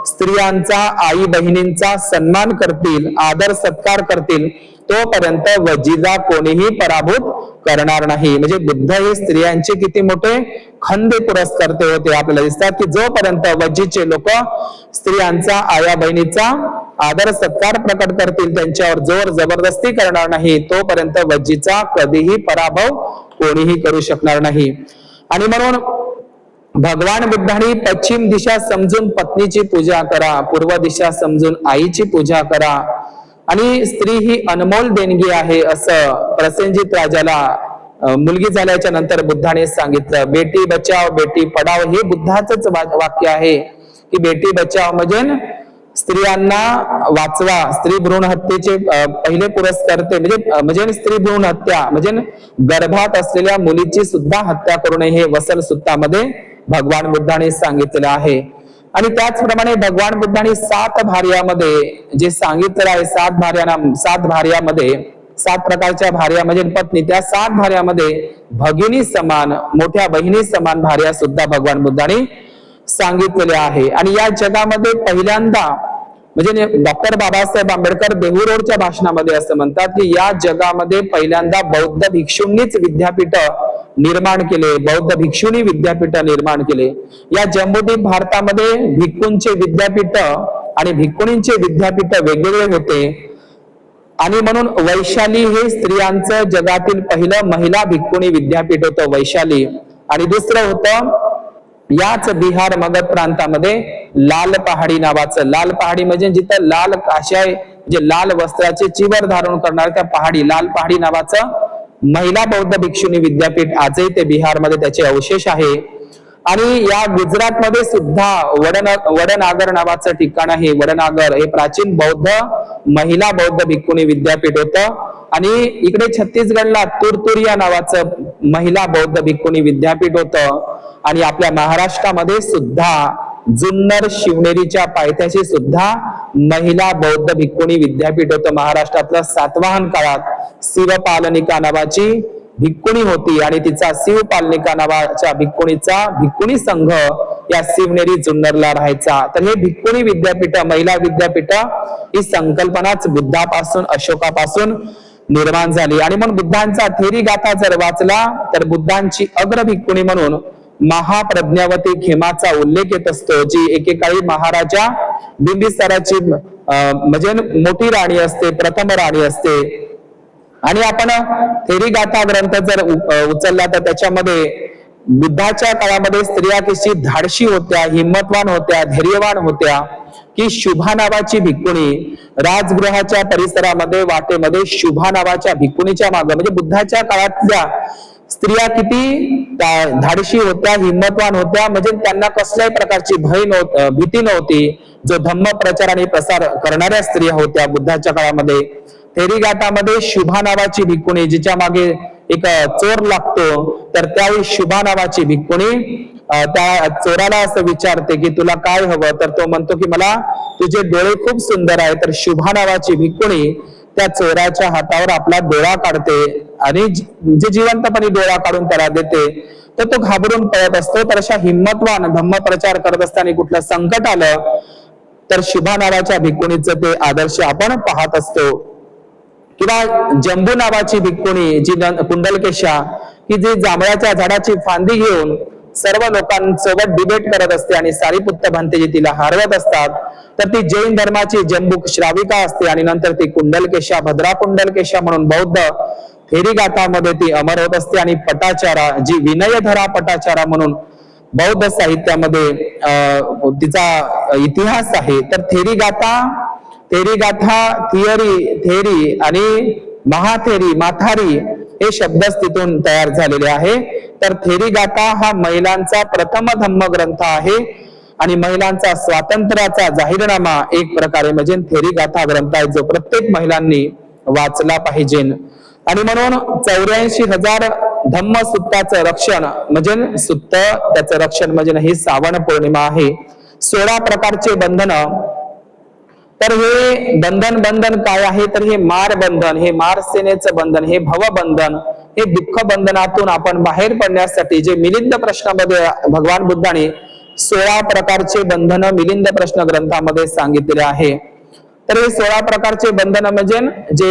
स्त्रियांचा, आई बहिणींचा सन्मान करतील, आदर सत्कार करतील, तोपर्यंत वज्जीला कोणीही पराभूत करणार नाही. म्हणजे बुद्ध हे स्त्रियांचे किती मोठे खंदे पुरस्कर्ते होते. आपल्याला दिसतात की जोपर्यंत वज्जीचे लोक स्त्रियांचा, आया बहिणीचा आदर सत्कार प्रकट करतील, त्यांच्यावर जोर जबरदस्ती करणार नाही, तोपर्यंत वज्जीचा कधीही पराभव कोणीही करू शकणार नाही. आणि म्हणून भगवान बुद्धांनी पश्चिम दिशा समजून पत्नीची पूजा करा, पूर्व दिशा समजून आईची पूजा करा, आणि स्त्री ही अनमोल देणगी आहे असं प्रसेनजित राजाला मुलगी झाल्याच्या नंतर बुद्धाने सांगितलं. बेटी बचाव बेटी पढाव हे बुद्धाचंच वाक्य आहे की बेटी बचाव म्हणजे स्त्रियांना वाचवा. स्त्री भ्रूण हत्येचे पहिले पुरस्कर्ते म्हणजे स्त्री भ्रूण हत्या म्हणजे गर्भात असलेल्या मुलीची सुद्धा हत्या करू नये हे वसल सुत्तामध्ये भगवान बुद्धाने सांगितलेलं आहे. आणि त्याचप्रमाणे भगवान बुद्धांनी 7 भार्यामध्ये जे सांगितलेलं आहे, 7 भार्यामध्ये 7 प्रकारच्या भार्या म्हणजे पत्नी, त्या 7 भार्यामध्ये भगिनी समान, मोठ्या बहिणी समान भार्या सुद्धा भगवान बुद्धांनी सांगितलेले आहे. आणि या जगामध्ये पहिल्यांदा म्हणजे डॉक्टर बाबासाहेब आंबेडकर देहू रोडच्या भाषणामध्ये असं म्हणतात की या जगामध्ये पहिल्यांदा बौद्ध भिक्षूंनीच विद्यापीठ निर्माण केले, बौद्ध भिक्षुणी विद्यापीठ निर्माण केले. या जम्बूद्वीप भारतामध्ये भिक्खूंचे विद्यापीठ आणि भिक्खुणींचे विद्यापीठ वेगवेगळे होते. आणि म्हणून वैशाली हे स्त्रियांचं जगातील पहिलं महिला भिक्खुणी विद्यापीठ होतं वैशाली. आणि दुसरं होतं याच बिहार मगध प्रांतामध्ये लाल पहाडी नावाचं, लाल पहाडी म्हणजे जिथं लाल काशाय जे लाल वस्त्राचे चिवर धारण करणारे त्या पहाडी, लाल पहाडी नावाचं महिला बौद्ध भिक्षुणी विद्यापीठ आजही ते बिहारमध्ये त्याचे अवशेष आहे. आणि या गुजरातमध्ये सुद्धा वडनागर नावाचं ठिकाण आहे. वडनागर हे प्राचीन बौद्ध महिला बौद्ध भिक्खुणी विद्यापीठ होतं. आणि इकडे छत्तीसगडला तुरतुरिया नावाचं महिला बौद्ध भिक्खुणी विद्यापीठ होतं. आणि आपल्या महाराष्ट्रामध्ये सुद्धा जुन्नर शिवनेरीच्या पायथ्याशी सुद्धा महिला बौद्ध भिक्खुणी विद्यापीठ होतं. महाराष्ट्रातल्या सातवाहन काळात शिवपालनिका नावाची भिक्खुणी होती आणि तिचा शिवपालनिका नावाच्या भिक्खुणीचा भिक्खुणी संघ या शिवनेरी जुन्नरला राहायचा. तर हे भिक्खुणी विद्यापीठ, महिला विद्यापीठ ही संकल्पनाच बुद्धापासून अशोकापासून निर्माण झाली. आणि म्हणून बुद्धांचा थेरी गाथा जर वाचला तर बुद्धांची अग्र भिक्खुणी म्हणून महाप्रज्ञावती खेमाचा उल्लेख येत असतो, जी एकेकाळी महाराजा बिंबिसाराची म्हणजे मोठी राणी असते, प्रथम राणी असते. आणि आपण थेरी गाथा ग्रंथ जर उचलला तर त्याच्यामध्ये बुद्धाच्या काळामध्ये स्त्रिया कशी धाडशी होत्या, हिम्मतवान होत्या, धैर्यवान होत्या की शुभा नावाची भिक्खुणी राजगृहाच्या परिसरामध्ये वाटेमध्ये शुभा नावाच्या भिक्खुणीच्या मागे म्हणजे बुद्धाच्या काळातल्या स्त्रिया किती धाडशी होत्या, हिम्मतवान होत्या, म्हणजे त्यांना कसल्याही प्रकारची भीती नव्हती. जो धम्म प्रचार आणि प्रसार करणाऱ्या स्त्रिया होत्या बुद्धाच्या काळामध्ये. थेरी गाथामध्ये शुभा नावाची भिक्खुणी जिच्या मागे एक चोर लागतो, तर त्यावेळी शुभा नावाची भिक्खुणी त्या चोराला असं विचारते की तुला काय हवं, तर तो म्हणतो की मला तुझे डोळे खूप सुंदर आहे. तर शुभा नावाची भिक्खुणी त्या चोराच्या हातावर आपला डोळा काढते आणि जे जिवंतपणे डोळा काढून त्याला देते. तर तो घाबरून पळत असतो. तर अशा हिम्मतवान धम्म प्रचार करत असताना कुठलं संकट आलं तर शुभा नावाच्या भिक्खुणीचं ते आदर्श आपण पाहत असतो. किंवा जंबू नावाची भिक्खुणी जी कुंडलकेशा की जी जांभळाच्या झाडाची फांदी घेऊन सर्व लोकांसोबत डिबेट करत असते आणि सारीपुत्त भंतेजी तिला हरवत असतात. तर ती जैन धर्माची जंबू श्राविका असते आणि नंतर ती कुंडलकेशा, भद्रा कुंडलकेशा म्हणून बौद्ध थेरी गाथामध्ये ती अमर होत असते. आणि पटाचारा जी विनयधरा पटाचारा म्हणून बौद्ध साहित्यामध्ये तिचा इतिहास आहे. तर थेरी गाथा थेरी आणि महाथेरी माथारी हे शब्दच तिथून तयार झालेले आहे. तर थेरी गाथा हा महिलांचा प्रथम धम्म ग्रंथ आहे आणि महिलांचा स्वातंत्र्याचा जाहीरनामा एक प्रकारे म्हणजे थेरी गाथा ग्रंथ आहे, जो प्रत्येक महिलांनी वाचला पाहिजे. आणि म्हणून 84,000 धम्म सुत्ताचं रक्षण म्हणजे सुत्त त्याचं रक्षण म्हणजे ही श्रावण पौर्णिमा आहे. 16 प्रकारचे बंधन. तर हे बंधन काय आहे, तर हे मार बंधन, हे मार सेनेचं बंधन, हे भवबंधन, हे दुःख बंधनातून आपण बाहेर पडण्यासाठी जे मिलिंद प्रश्नामध्ये भगवान बुद्धाने 16 प्रकारचे बंधन मिलिंद प्रश्न ग्रंथामध्ये सांगितलेले आहे. तर हे 16 प्रकारचे बंधन म्हणजे जे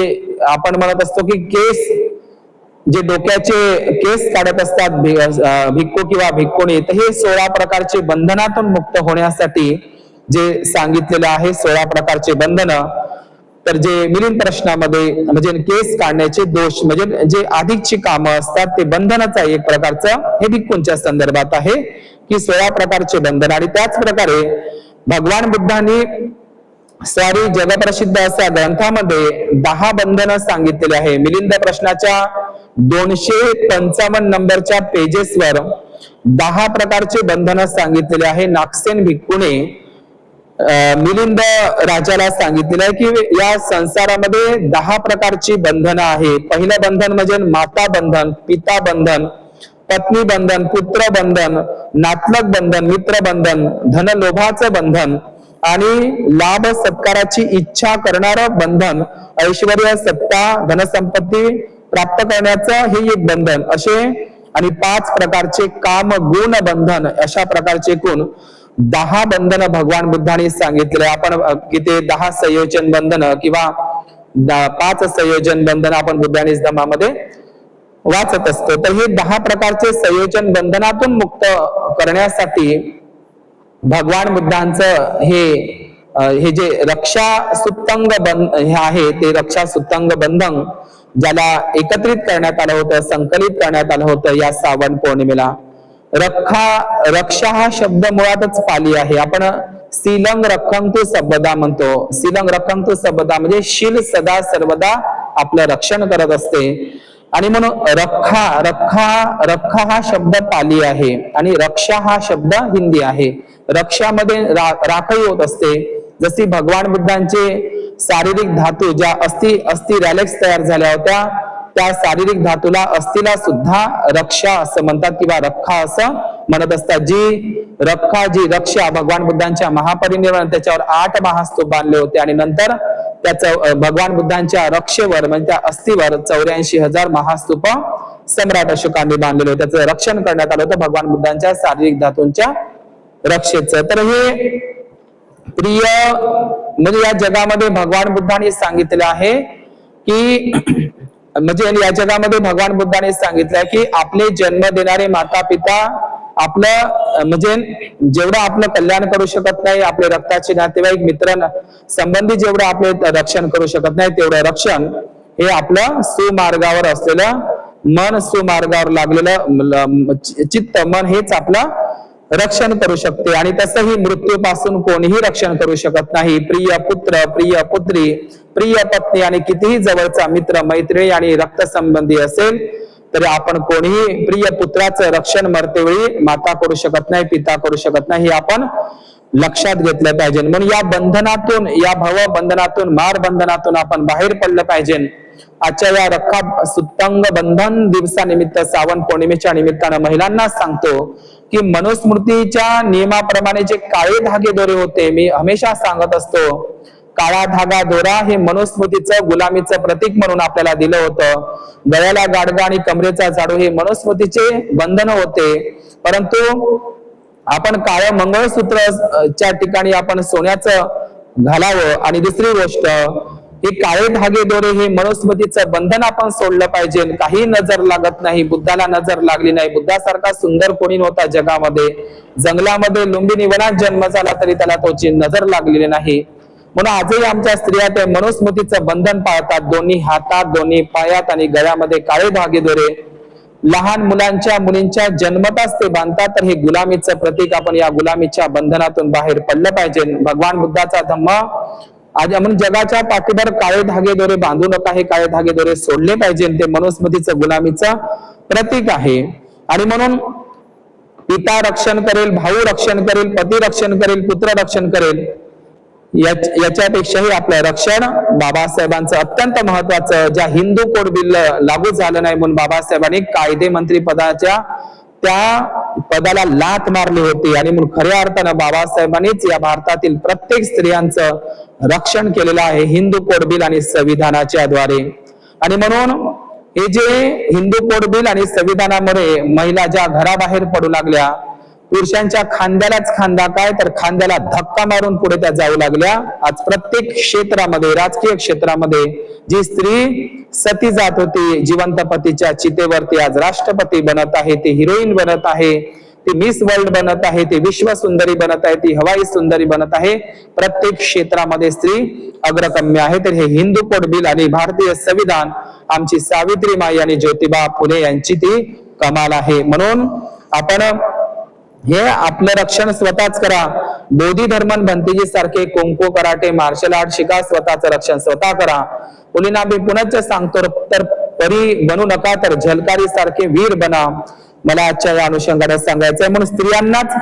आपण म्हणत असतो की केस, जे डोक्याचे केस काढत असतात भिक्खू किंवा भिक्खुणी, तर हे 16 प्रकारचे बंधनातून मुक्त होण्यासाठी जे सांगितलेलं आहे 16 प्रकारचे बंधन. तर जे मिलिंद प्रश्नामध्ये म्हणजे केस काढण्याचे दोष म्हणजे जे अधिकची कामं असतात ते बंधनाचा एक प्रकारचं हे भिक्खूंच्या संदर्भात आहे की 16 प्रकारचे बंधन. आणि त्याच प्रकारे भगवान बुद्धांनी सारी जगप्रसिद्ध अशा ग्रंथामध्ये 10 बंधन सांगितलेले आहे. मिलिंद प्रश्नाच्या 255 नंबरच्या पेजेसवर 10 प्रकारचे बंधन सांगितलेले आहे. नागसेन भिक्खूने मिलिंद राजाला सांगितलेलं आहे की या संसारामध्ये 10 प्रकारची बंधनं आहे. पहिलं बंधन म्हणजे माता बंधन, पिता बंधन, पत्नी बंधन, पुत्र बंधन, नातलग बंधन, मित्र बंधन, धनलोभाचं बंधन आणि लाभ सत्काराची इच्छा करणारं बंधन, ऐश्वर्य, सत्ता, धनसंपत्ती प्राप्त करण्याचं हे एक बंधन असे, आणि 5 प्रकारचे काम गुण बंधन, अशा प्रकारचे एकूण 10 बंधन भगवान बुद्धांनी सांगितले. आपण किती 10 संयोजन बंधन किंवा 5 संयोजन बंधन आपण बुद्धांनी धम्मामध्ये वाचत असतो. तर हे 10 प्रकारचे संयोजन बंधनातून मुक्त करण्यासाठी भगवान बुद्धांचं हे जे रक्षा सुत्तंग हे आहे ते रक्षा सुत्तंग बंधन ज्याला एकत्रित करण्यात आलं होतं, संकलित करण्यात आलं होतं या श्रावण पौर्णिमेला. रक्षा हा शब्द मुळातच पाली आहे. आपण शीलं रक्षन्तु सर्वदा म्हणतो. शीलं रक्षन्तु सर्वदा म्हणजे शील सदा सर्वदा आपलं रक्षण करत असते. आणि म्हणून रक्षा हा शब्द पाली आहे आणि रक्षा हा शब्द हिंदी आहे. रक्षामध्ये राखही होत असते. जशी भगवान बुद्धांचे शारीरिक धातू ज्या अस्थि रॅलेक्स तयार झाल्या होत्या, त्या शारीरिक धातूला अस्थिला सुद्धा रक्षा असं म्हणतात किंवा रक्षा असं म्हणत असतात. जी रक्षा भगवान बुद्धांच्या महापरिनिर्वाण त्याच्यावर 8 महास्तूप बांधले होते आणि नंतर त्याचं भगवान बुद्धांच्या रक्षेवर म्हणजे त्या अस्थिवर 84,000 महास्तूप सम्राट अशोकांनी बांधलेले होते. त्याचं रक्षण करण्यात आलं होतं भगवान बुद्धांच्या शारीरिक धातूंच्या रक्षेचं. तर हे प्रिय म्हणजे या जगामध्ये भगवान बुद्धांनी सांगितलेलं आहे की म्हणजे या जगामध्ये भगवान बुद्धांनी सांगितलंय की आपले जन्म देणारे माता पिता आपलं म्हणजे जेवढं आपलं कल्याण करू शकत नाही, आपले रक्ताचे नातेवाईक मित्र संबंधी जेवढं आपले रक्षण करू शकत नाही तेवढं रक्षण हे आपलं सुमार्गावर असलेलं मन, सुमार्गावर लागलेलं चित्त मन हेच आपलं रक्षण करू शकते. आणि तसंही मृत्यूपासून कोणीही रक्षण करू शकत नाही. प्रिय पुत्र, प्रिय पुत्री, प्रिय पत्नी आणि कितीही जवळचा मित्र मैत्रिणी आणि रक्तसंबंधी असेल तरी आपण कोणीही प्रिय पुत्राचं रक्षण मरतेवेळी माता करू शकत नाही, पिता करू शकत नाही, हे आपण लक्षात घेतलं पाहिजे. म्हणून या बंधनातून, या भव बंधनातून, मार बंधनातून आपण बाहेर पडलं पाहिजे. आजच्या या रक्षा सुत्तंग बंधन दिवसानिमित्त श्रावण पौर्णिमेच्या निमित्तानं महिलांना सांगतो की मनुस्मृतीच्या नियमाप्रमाणे जे काळे धागे दोरे होते, मी हमेशा सांगत असतो काळा धागा दोरा हे मनुस्मृतीचं गुलामीचं प्रतीक म्हणून आपल्याला दिलं होतं. गळ्याला गाडगा आणि कमरेचा झाडू हे मनुस्मृतीचे बंधन होते. परंतु आपण काळं मंगळसूत्रच्या ठिकाणी आपण सोन्याचं घालावं. आणि दुसरी गोष्ट हे काळे धागे दोरे हे मनुस्मृतीचं बंधन आपण सोडलं पाहिजे. काही नजर लागत नाही, बुद्धाला नजर लागली नाही. बुद्धासारखा सुंदर कोणी नव्हता जगामध्ये. जंगलामध्ये लुंबिनी वनात जन्म झाला तरी त्याला त्याची नजर लागलेली नाही. म्हणून आजही आमच्या स्त्रिया ते मनुस्मृतीचं बंधन पाळतात. दोन्ही हातात, दोन्ही पायात आणि गळ्यामध्ये काळे धागे दोरे. लहान मुलांच्या मुलींच्या जन्मताच ते बांधतात. तर हे गुलामीचं प्रतीक. आपण या गुलामीच्या बंधनातून बाहेर पडलं पाहिजे. भगवान बुद्धाचा धम्म आज आपण जगाच्या पाठीवर काळे धागे दोरे बांधू नका, हे काळे धागे दोरे सोडले पाहिजे. ते मनुस्मृतीचं गुलामीचं प्रतीक आहे. आणि म्हणून पिता रक्षण करेल, भाऊ रक्षण करेल, पती रक्षण करेल, पुत्र रक्षण करेल, याच्यापेक्षाही आपलं रक्षण बाबासाहेबांचं अत्यंत महत्वाचं. ज्या हिंदू कोड बिल लागू झालं नाही म्हणून बाबासाहेबांनी कायदे मंत्री पदाच्या त्या पदाला लाथ मारली होती. आणि म्हणून खऱ्या अर्थानं बाबासाहेबांनीच या भारतातील प्रत्येक स्त्रियांचं रक्षण केलेलं आहे हिंदू कोड बिल आणि संविधानाच्या द्वारे. आणि म्हणून हे जे हिंदू कोड बिल आणि संविधानामुळे महिला ज्या घराबाहेर पडू लागल्या, पुरुषांच्या खांद्यालाच खांदा काय तर खांद्याला धक्का मारून पुढे त्या जाऊ लागल्या. आज प्रत्येक क्षेत्रामध्ये, राजकीय क्षेत्रामध्ये जी स्त्री सती जात होती जिवंत पतीच्या चितेवरती, आज राष्ट्रपती बनत आहे, ती हिरोईन बनत आहे, ती मिस वर्ल्ड बनत आहे, ती विश्व सुंदरी बनत आहे, ती हवाई सुंदरी बनत आहे. प्रत्येक क्षेत्रामध्ये स्त्री अग्रगण्य आहे. तर हे हिंदू कोड बिल आणि भारतीय संविधान आमची सावित्रीमाई आणि ज्योतिबा फुले यांची ती कमाल आहे. म्हणून आपण हे आपलं रक्षण स्वतःच करा. बोधी धर्मन भंतेजी सारखे कुंकू कराटे मार्शल आर्ट शिका, स्वतःचं रक्षण स्वतः करा. मुलींना मी पुनश्च सांगतो, तर परी बनू नका, तर झलकारी सारखे वीर बना. मला आजच्या या अनुषंगाने सांगायचंय. म्हणून स्त्रियांनाच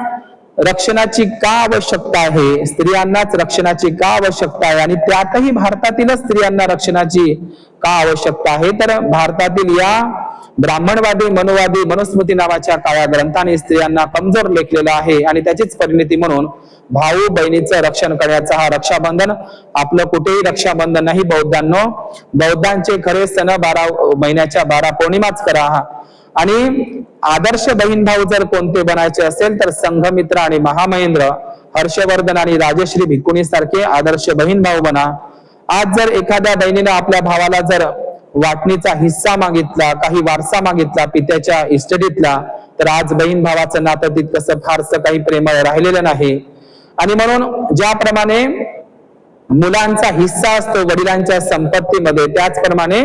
रक्षणाची का आवश्यकता आहे, स्त्रियांनाच रक्षणाची का आवश्यकता आहे, आणि त्यातही भारतातीलच स्त्रियांना रक्षणाची का आवश्यकता आहे, तर भारतातील या ब्राह्मणवादी मनोवादी मनुस्मृती नावाच्या काळ्या ग्रंथाने स्त्रियांना कमजोर लेखलेला आहे. आणि त्याचीच परिणती म्हणून भाऊ बहिणीचं रक्षण करण्याचा हा रक्षाबंधन. आपलं कुठेही रक्षाबंधन नाही बौद्धांनो. बौद्धांचे खरे सण 12 महिन्याच्या 12 पौर्णिमाच करा. आणि आदर्श बहीण भाऊ जर कोणते बनायचे असेल तर संघमित्र आणि महामहेंद्र, हर्षवर्धन आणि राजश्री भिकुणी सारखे आदर्श बहीण भाऊ बना. आज जर एखाद्या बहिणीने आपल्या भावाला जर वाटणीचा हिस्सा मागितला, काही वारसा मागितला पित्याच्या इस्टेटीतला, तर आज बहीण भावाचं नातं तितकंसं फारसं काही प्रेमळ राहिलेलं नाही. आणि म्हणून ज्याप्रमाणे मुलांचा हिस्सा असतो वडिलांच्या संपत्तीमध्ये, त्याचप्रमाणे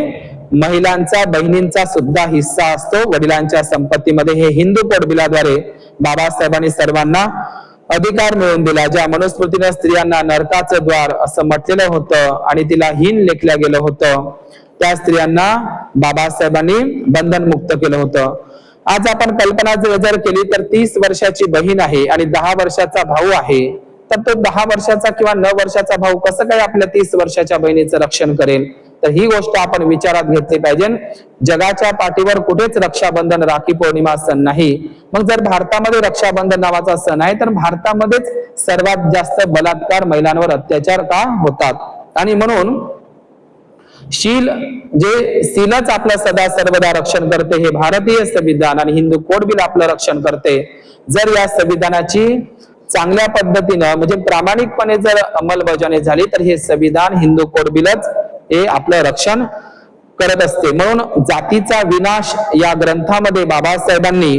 महिलांचा बहिणींचा सुद्धा हिस्सा असतो वडिलांच्या संपत्तीमध्ये. हे हिंदू कोड बिलाद्वारे बाबासाहेबांनी सर्वांना अधिकार मिळवून दिला. ज्या मनुस्मृतीने स्त्रियांना नरकाचं द्वार असं म्हटलेलं होतं आणि तिला हीन लेखलं गेलं होतं, त्या स्त्रियांना बाबासाहेबांनी बंधनमुक्त केलं होतं. आज आपण कल्पना जर केली तर 30 वर्षाची बहीण आहे आणि 10 वर्षाचा भाऊ आहे, तर तो 10 वर्षाचा किंवा 9 वर्षाचा भाऊ कसं काय आपल्या 30 वर्षाच्या बहिणीचं रक्षण करेल? तर ही गोष्ट आपण विचारात घेतली पाहिजे. जगाच्या पाठीवर कुठेच रक्षाबंधन, राखी पौर्णिमा सण नाही. मग जर भारतामध्ये रक्षाबंधन नावाचा सण आहे, तर भारतामध्येच सर्वात जास्त बलात्कार, महिलांवर अत्याचार का होतात? आणि म्हणून शील, जे सीलच आपलं सदा सर्वदा रक्षण करते, हे भारतीय संविधान आणि हिंदू कोड बिल आपलं रक्षण करते. जर या संविधानाची चांगल्या पद्धतीनं म्हणजे प्रामाणिकपणे जर अंमलबजावणी झाली, तर हे संविधान, हिंदू कोड बिलच हे आपलं रक्षण करत असते. म्हणून जातीचा विनाश या ग्रंथामध्ये बाबासाहेबांनी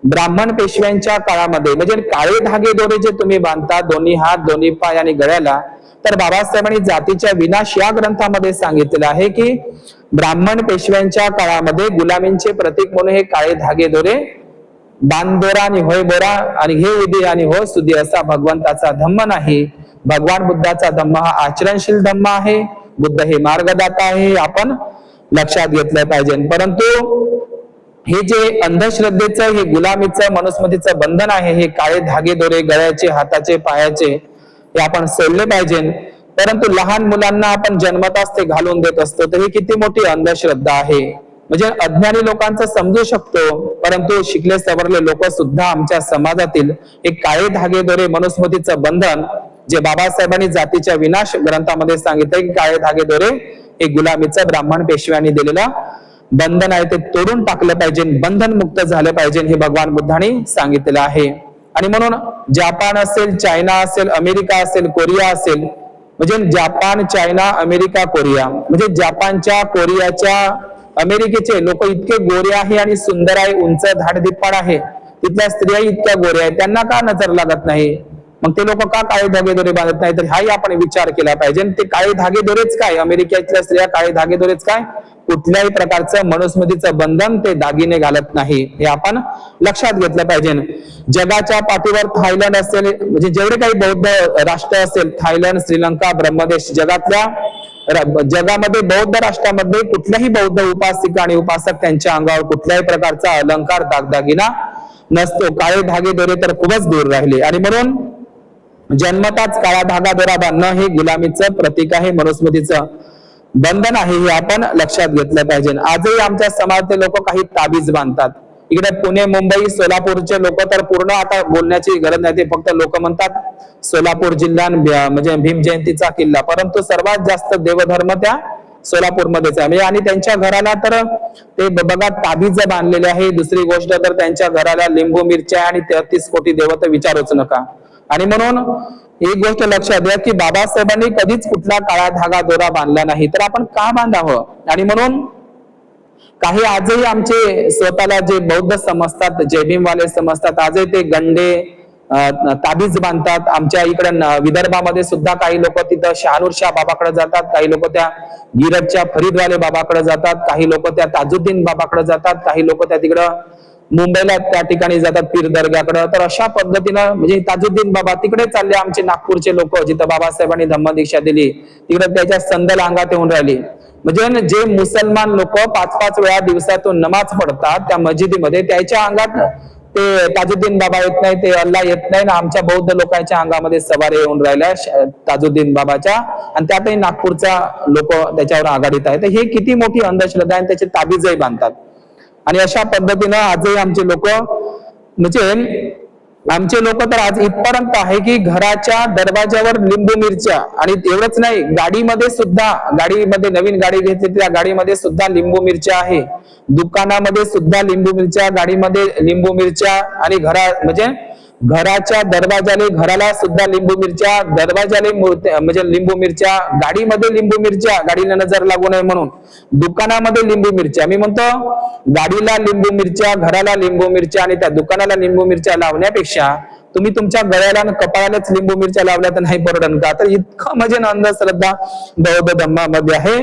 ब्राह्मण पेशव्यांच्या काळामध्ये, म्हणजे काळे धागे दोरे जे तुम्ही बांधता दोन्ही हात, दोन्ही पाय आणि गळ्याला, तर बाबासाहेबांनी जातीच्या विनाश या ग्रंथामध्ये सांगितलेलं आहे की ब्राह्मण पेशव्यांच्या काळामध्ये गुलामींचे प्रतीक म्हणून हे काळे धागे दोरे बांधदोरा आणि होय बोरा आणि हे उदी आणि हो सुदी असा भगवंताचा धम्म नाही. भगवान बुद्धाचा धम्म हा आचरणशील धम्म आहे. बुद्ध हे मार्गदाता आहे, हे आपण लक्षात घेतलं पाहिजे. परंतु हे जे अंधश्रद्धेचं, हे गुलामीचं, मनुस्मृतीचं बंधन आहे, हे काळे धागे दोरे गळ्याचे, हाताचे, पायाचे, हे आपण सोडले पाहिजे. परंतु लहान मुलांना आपण जन्मताच ते घालून देत असतो, तर ही किती मोठी अंधश्रद्धा आहे. म्हणजे अज्ञानी लोकांचं समजू शकतो, परंतु शिकले सवरले लोक सुद्धा आमच्या समाजातील हे काळे धागे दोरे मनुस्मृतीचं बंधन, जे बाबासाहेबांनी जातीच्या विनाश ग्रंथामध्ये सांगितलंय की काळे धागे दोरे हे गुलामीचं ब्राह्मण पेशव्यांनी दिलेलं बंधन आहे, ते तोडून टाकलं पाहिजे, बंधन मुक्त झालं पाहिजे, हे भगवान बुद्धांनी सांगितलेलं आहे. आणि म्हणून जापान असेल, चायना असेल, अमेरिका असेल, कोरिया असेल, म्हणजे जापान, चायना, अमेरिका, कोरिया, म्हणजे जापानच्या, कोरियाच्या, अमेरिकेचे लोक इतके गोरे आहे आणि सुंदर आहे, उंच धाडधिप्पाड आहे, तिथल्या स्त्रिया इतक्या गोऱ्या आहेत, त्यांना का नजर लागत नाही? मग ते लोक का काळे धागे दोरे बांधत नाही? तर हाही आपण विचार केला पाहिजे. ते काळे धागे दोरेच काय, अमेरिकेतल्या स्त्रिया काळे धागे दोरेच काय, कुठल्याही प्रकारचं मनुस्मृतीचं बंधन ते दागिने घालत नाही, हे आपण लक्षात घेतलं पाहिजे. जगाच्या पाठीवर थायलंड असेल, म्हणजे जेवढे काही बौद्ध राष्ट्र असेल, थायलंड, श्रीलंका, ब्रह्मदेश, जगामध्ये बौद्ध राष्ट्रामध्ये कुठल्याही बौद्ध उपासिका आणि उपासक त्यांच्या अंगावर कुठल्याही प्रकारचा अलंकार, दागदागिना नसतो. काळे धागे दोरे तर खूपच दूर राहिले. आणि म्हणून जन्मताच काळा धागा दोरा बांधणं हे गुलामीचं प्रतीक आहे, मनुस्मृतीचं बंधन आहे, हे आपण लक्षात घेतलं पाहिजे. आजही आमच्या समाजातले लोक काही ताबीज बांधतात. इकडे पुणे, मुंबई, सोलापूरचे लोक तर पूर्ण आता बोलण्याची गरज नाही, ते फक्त लोक म्हणतात सोलापूर जिल्हा म्हणजे भीम जयंतीचा किल्ला, परंतु सर्वात जास्त देवधर्म त्या सोलापूरमध्येच आहे. आणि त्यांच्या घराला तर ते बघा ताबीज बांधलेले आहे. दुसरी गोष्ट तर त्यांच्या घराला लिंबू मिरच्या आणि 33 कोटी देव तर विचारूच नका. आणि म्हणून एक गोष्ट लक्षात द्या की बाबासाहेबांनी कधीच कुठला काळा धागा दोरा बांधला नाही, तर आपण का बांधावं? आणि म्हणून काही आजही आमचे स्वतःला जे बौद्ध समजतात, जय भीमवाले समजतात, आजही ते गंडे ताबीज बांधतात. आमच्या इकडे विदर्भामध्ये सुद्धा काही लोक तिथं शहानूरशाह बाबाकडे जातात, काही लोक त्या गिरजच्या फरीदवाले बाबाकडे जातात, काही लोक त्या ताजुद्दीन बाबाकडे जातात, काही लोक त्या तिकडं मुंबईला त्या ठिकाणी जातात पीर दर्ग्याकडे, तर अशा पद्धतीनं म्हणजे ताजुद्दीन बाबा तिकडे चालले आमचे नागपूरचे लोक, जिथं बाबासाहेबांनी धम्मदीक्षा दिली तिकडे त्याच्या संदल अंगात येऊन राहिली. म्हणजे जे मुसलमान लोक 5-5 वेळा दिवसातून नमाज पडतात त्या मस्जिदीमध्ये, त्याच्या अंगात ते ताजुद्दीन बाबा येत नाही, ते अल्लाह येत नाही ना, आमच्या बौद्ध लोकांच्या अंगामध्ये सवारी येऊन राहिल्या ताजुद्दीन बाबाच्या, आणि त्यातही नागपूरचा लोक त्याच्यावर आघाडीत आहे. तर हे किती मोठी अंधश्रद्धा आहे, त्याचे ताबीजही बांधतात. आणि अशा पद्धतीनं आजही आमचे लोक, म्हणजे आमचे लोक तर आज इथपर्यंत आहे की घराच्या दरवाजावर लिंबू मिरच्या, आणि एवढंच नाही, गाडीमध्ये नवीन गाडी घेतली त्या गाडीमध्ये सुद्धा लिंबू मिरच्या आहे, दुकानामध्ये सुद्धा लिंबू मिरच्या, गाडीमध्ये लिंबू मिरच्या, आणि म्हणजे घराच्या दरवाजाले, घराला सुद्धा लिंबू मिरच्या, दरवाजाले म्हणजे लिंबू मिरच्या, गाडीमध्ये लिंबू मिरच्या, गाडीला नजर लागू नये म्हणून, दुकानामध्ये लिंबू मिरच्या. मी म्हणतो गाडीला लिंबू मिरच्या, घराला लिंबू मिरच्या आणि त्या दुकानाला लिंबू मिरच्या लावण्यापेक्षा तुम्ही तुमच्या गळ्याला आणि कपाळालाच लिंबू मिरच्या लावल्या तर नाही परवडन का? तर इतकं म्हणजे अंधश्रद्धा बौद्ध धर्मामध्ये आहे.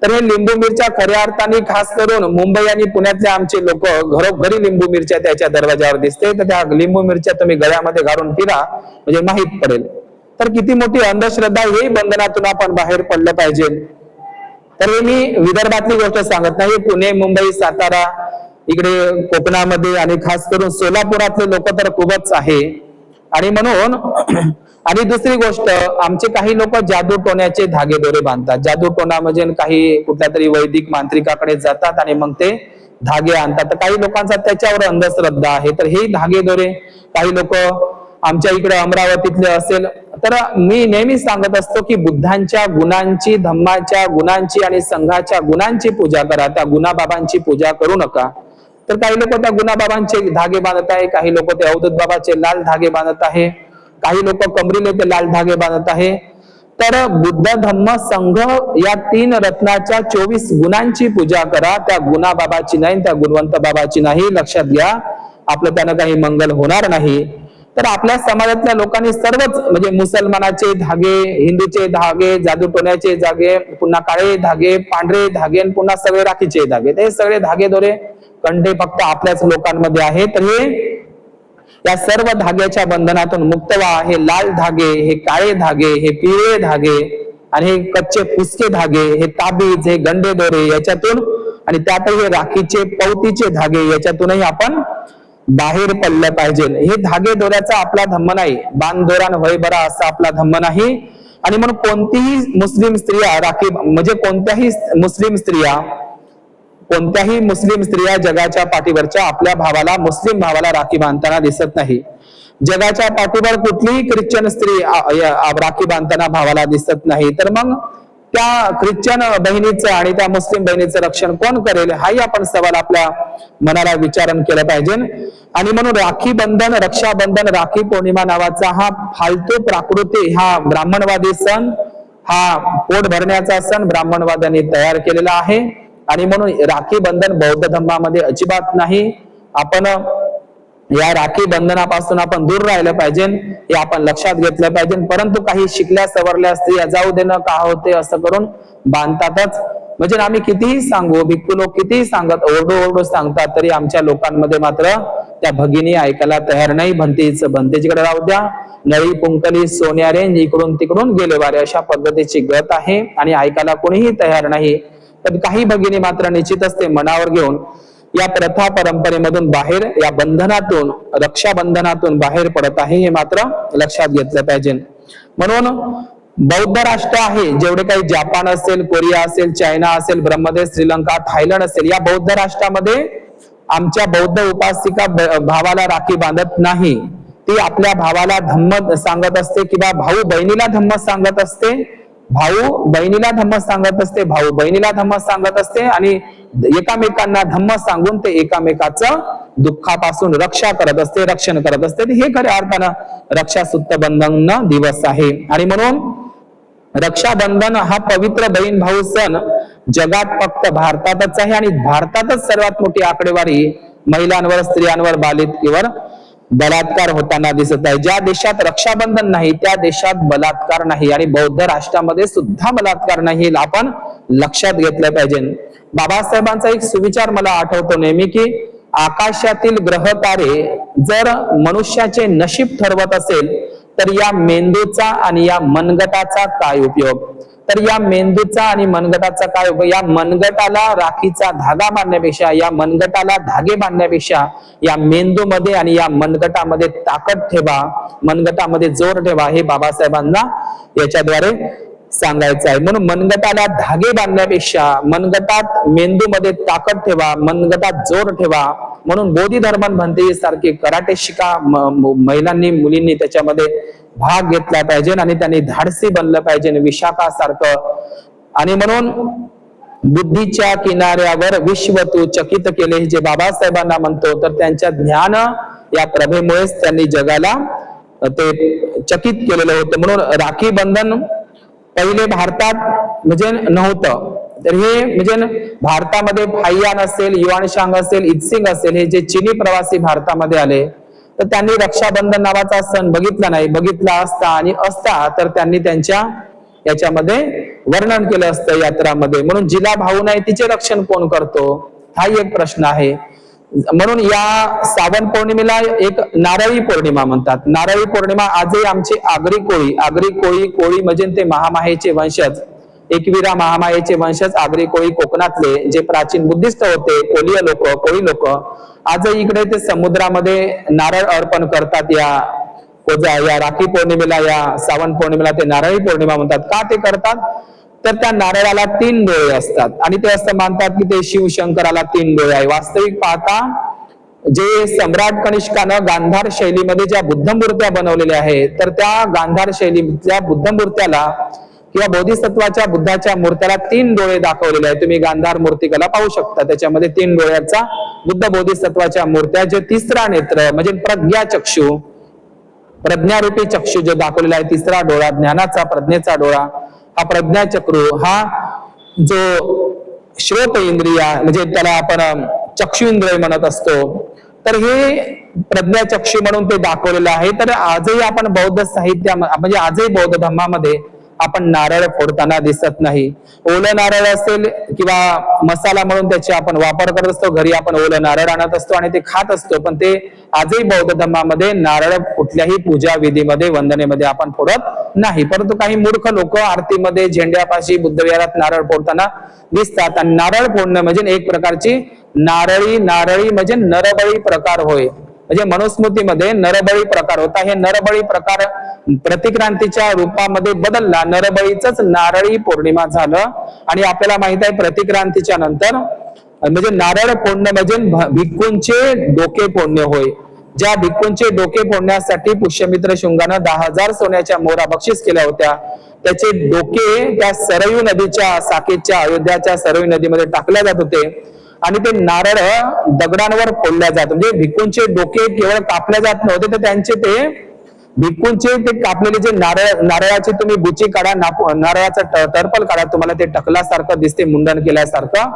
तर हे लिंबू मिरच्या खऱ्या अर्थाने खास करून मुंबई आणि पुण्यातले आमचे लोक घरोघरी लिंबू मिरच्या त्याच्या दरवाजावर दिसते, तर त्या लिंबू मिरच्या तुम्ही गळ्यामध्ये घालून फिरा म्हणजे माहित पडेल. तर किती मोठी अंधश्रद्धा, हे बंधनातून आपण बाहेर पडलं पाहिजे. तर हे मी विदर्भातली गोष्ट सांगत नाही, पुणे, मुंबई, सातारा, इकडे कोकणामध्ये आणि खास करून सोलापुरातले लोक तर खूपच आहे. आणि म्हणून आणि दुसरी गोष्ट, आमचे काही लोक जादू टोण्याचे धागे दोरे बांधतात. जादू टोणा म्हणजे काही कुठल्या तरी वैदिक मांत्रिकाकडे जातात आणि मग ते धागे आणतात. तर काही लोकांचा त्याच्यावर अंधश्रद्धा आहे. तर हे धागे दोरे काही लोक आमच्या इकडे अमरावतीतले असेल, तर मी नेहमी सांगत असतो की बुद्धांच्या गुणांची, धम्माच्या गुणांची आणि संघाच्या गुणांची पूजा करा, त्या गुणाबाबांची पूजा करू नका. तर काही लोक त्या गुणाबाबांचे धागे बांधत आहे, काही लोक ते अवधूत बाबाचे लाल धागे बांधत आहे, काही लोक कमरीले ते लाल धागे बांधत आहे. तर बुद्ध, धम्म, संघ या 3 रत्नाच्या 24 गुणांची पूजा करा, त्या गुणाबाबाची नाही, त्या गुणवंत बाबाची नाही. लक्षात घ्या, आपलं त्यानं काही मंगल होणार नाही. तर आपल्या समाजातल्या लोकांनी सर्वच म्हणजे मुसलमानाचे धागे, हिंदूचे धागे, जादू टोण्याचे धागे, पुन्हा काळे धागे, पांढरे धागे, पुन्हा सगळे राखीचे धागे, ते सगळे धागे दोरे कंठे फक्त आपल्याच लोकांमध्ये आहे. तर हे या सर्व धाग्याच्या बंधनातून मुक्त व्हा. हे लाल धागे, हे काळे धागे, हे पिवळे धागे आणि हे कच्चे फुसके धागे, हे ताबीज, हे गंडे दोरे याच्यातून, आणि त्यातही हे राखीचे पवतीचे धागे याच्यातूनही आपण बाहेर पडलं पाहिजे. हे धागे दोऱ्याचा आपला धम्म नाही, बाण दोरान होय बरा असा आपला धम्म नाही. आणि म्हणून कोणतीही मुस्लिम स्त्रिया राखी, म्हणजे कोणत्याही मुस्लिम स्त्रिया जगाच्या पाठीवरच्या आपल्या भावाला, मुस्लिम भावाला राखी बांधताना दिसत नाही. जगाच्या पाठीवर कुठलीही ख्रिश्चन स्त्री राखी बांधताना भावाला दिसत नाही. तर मग त्या ख्रिश्चन बहिणीचं आणि त्या मुस्लिम बहिणीचं रक्षण कोण करेल, हाही आपण सवाल आपल्या मनाला विचारण केलं पाहिजे. आणि म्हणून राखी बंधन, रक्षाबंधन, राखी पौर्णिमा नावाचा हा फालतू प्राकृती, हा ब्राह्मणवादी सण, हा पोट भरण्याचा सण ब्राह्मणवाद्यांनी तयार केलेला आहे. आणि म्हणून राखी बंधन बौद्ध धर्मामध्ये अजिबात नाही. आपण या राखी बंधनापासून आपण दूर राहिलं पाहिजे, हे आपण लक्षात घेतलं पाहिजे. परंतु काही शिकल्या सवरल्या स्त्रिया जाऊ देणं का होते असं करून बांधतातच. म्हणजे आम्ही कितीही सांगू, भिक्खू लोक कितीही सांगत, ओरडू सांगतात, तरी आमच्या लोकांमध्ये मात्र त्या भगिनी ऐकायला तयार नाही. भंतेजीकडे राहू द्या, नळी पुंकली सोन्या रेंज, इकडून तिकडून गेले वारे, अशा पद्धतीची गत आहे आणि ऐकायला कोणीही तयार नाही. पण काही भगिनी मात्र निश्चितच ते मनावर घेऊन या प्रथा परंपरेमधून बाहेर, या बंधनातून, रक्षाबंधनातून बाहेर पडत आहे, हे मात्र लक्षात घेतलं पाहिजे. म्हणून बौद्ध राष्ट्र आहे, जेवढे काही जापान असेल, कोरिया असेल, चायना असेल, ब्रह्मदेश, श्रीलंका, थायलंड असेल, या बौद्ध राष्ट्रामध्ये आमच्या बौद्ध उपासिका भावाला राखी बांधत नाही. ती आपल्या भावाला धम्म सांगत असते किंवा भाऊ बहिणीला धम्म सांगत असते, भाऊ बहिणीला धम्म सांगत असते, भाऊ बहिणीला धम्म सांगत असते, आणि एकामेकांना धम्म सांगून ते एकामेकाचं दुःखापासून रक्षा करत असते, रक्षण करत असते. हे खऱ्या अर्थानं रक्षासूत्र बंधन दिवस आहे. आणि म्हणून रक्षाबंधन हा पवित्र बहीण भाऊ सण जगात फक्त भारतातच आहे, आणि भारतातच सर्वात मोठी आकडेवारी महिलांवर, स्त्रियांवर, बालिकेवर बलात्कार होताना दिसत आहे. ज्या देशात रक्षाबंधन नाही त्या देशात बलात्कार नाही, आणि बौद्ध राष्ट्रामध्ये सुद्धा बलात्कार नाही, हे आपण लक्षात घेतलं पाहिजे. बाबासाहेबांचा एक सुविचार मला आठवतो नेहमी, की आकाशातील ग्रह तारे जर मनुष्याचे नशीब ठरवत असेल तर या मेंदूचा आणि या मनगटाचा काय उपयोग? तर या मेंदूचा आणि मनगटाचा काय उपयोग? या मनगटाला राखीचा धागा बांधण्यापेक्षा, या मनगटाला धागे बांधण्यापेक्षा या मेंदूमध्ये आणि या मनगटामध्ये ताकद ठेवा, मनगटामध्ये जोर ठेवा, हे बाबासाहेबांना याच्याद्वारे सांगायचं आहे. म्हणून मनगटाला धागे बांधण्यापेक्षा मनगटात मेंदूमध्ये ताकद ठेवा, मनगटात जोर ठेवा. म्हणून बोधी धर्मन म्हणते सारखे कराटे शिका, महिलांनी मुलींनी त्याच्यामध्ये भाग घेतला पाहिजे आणि त्यांनी धाडसी बनलं पाहिजे विशाखा सारखं. आणि म्हणून बुद्धीच्या किनाऱ्यावर विश्व तू चकित केले जे बाबासाहेबांना म्हणतो, तर त्यांच्या ज्ञान या प्रभेमुळेच त्यांनी जगाला ते चकित केलेलं होतं. म्हणून राखी बंधन पहिले भारतात म्हणजे नव्हतं. तर हे म्हणजे भारतामध्ये फाईयान असेल, युआनशांग असेल, इत्सिंग असेल, हे जे चीनी प्रवासी भारतामध्ये आले तर त्यांनी रक्षाबंधन नावाचा सण बघितला नाही. बघितला असता आणि असता तर त्यांनी त्यांच्या याच्यामध्ये वर्णन केलं असतं यात्रामध्ये. म्हणून जिला भाऊ नाही तिचे रक्षण कोण करतो, हाही एक प्रश्न आहे. म्हणून या श्रावण पौर्णिमेला एक नारळी पौर्णिमा म्हणतात. नारळी पौर्णिमा आजही आमचे आगरी कोळी म्हणजे ते महामायेचे वंशज, एकविरा महामायेचे वंशज आगरी कोळी कोकणातले जे प्राचीन बुद्धिस्ट होते, कोळी लोक आजही इकडे ते समुद्रामध्ये नारळ अर्पण करतात. या राखी पौर्णिमेला, या श्रावण पौर्णिमेला ते नारळी पौर्णिमा म्हणतात. का ते करतात? तर त्या नारळाला 3 डोळे असतात आणि ते असं मानतात की ते शिवशंकराला 3 डोळे आहे. वास्तविक पाहता जे सम्राट कनिष्कानं गांधार शैलीमध्ये ज्या बुद्धमूर्त्या बनवलेल्या आहेत, तर त्या गांधार शैलीच्या बुद्धमूर्त्याला किंवा बोधिसत्वाच्या बुद्धाच्या मूर्त्याला 3 डोळे दाखवलेले आहेत. तुम्ही गांधार मूर्तिकला पाहू शकता, त्याच्यामध्ये 3 डोळ्याचा बुद्ध बोधिसत्वाच्या मूर्त्या, जे तिसरा नेत्र म्हणजे प्रज्ञाचक्षु, प्रज्ञारूपी चक्षु जो दाखवलेला आहे, तिसरा डोळा ज्ञानाचा, प्रज्ञेचा डोळा, हा प्रज्ञाचक्रू, हा जो श्रोत इंद्रिय म्हणजे त्याला आपण चक्षु इंद्रिय म्हणत असतो, तर हे प्रज्ञाचक्षु म्हणून ते दाखवलेलं आहे. तर आजही आपण बौद्ध साहित्य म्हणजे आजही बौद्ध धर्मामध्ये आपण नारळ फोडताना दिसत नाही. ओलं नारळ असेल किंवा मसाला म्हणून त्याचे आपण वापर करत असतो, घरी आपण ओलं नारळ आणत असतो आणि ते खात असतो, पण ते आजही बौद्ध धर्मामध्ये नारळ कुठल्याही पूजा विधीमध्ये, वंदनेमध्ये आपण फोडत नाही. परंतु काही मूर्ख लोक आरतीमध्ये झेंड्यापाशी बुद्धविहारात नारळ फोडताना दिसतात. आणि नारळ फोडणं म्हणजे एक प्रकारची नारळी म्हणजे नरबळी प्रकार होय. म्हणजे मनुस्मृतीमध्ये नरबळी प्रकार होता. हे नरबळी प्रकार प्रतिक्रांतीच्या रूपामध्ये बदलला, नरबळीच नारळी पौर्णिमा झालं. आणि आपल्याला माहित आहे प्रतिक्रांतीच्या नंतर म्हणजे नारळ फोडणं म्हणजे भिक्खूंचे डोके फोडणे होय. ज्या भिक्खूंचे डोके फोडण्यासाठी पुष्यमित्र शुंगानं 10,000 सोन्याच्या मोहरा बक्षीस केल्या होत्या, त्याचे डोके त्या सरयू नदीच्या साकेतच्या अयोध्याच्या सरयू नदीमध्ये टाकल्या जात होते आणि ते नारळ दगडांवर फोडल्या जात. म्हणजे भिक्खूंचे डोके केवळ कापल्या जात नव्हते, तर त्यांचे ते भिक्खूंचे ते कापलेले जे नारळाची तुम्ही गुची काढा, नारळाचा टर्पल काढा, तुम्हाला ते टकल्यासारखं दिसते, मुंडन केल्यासारखं.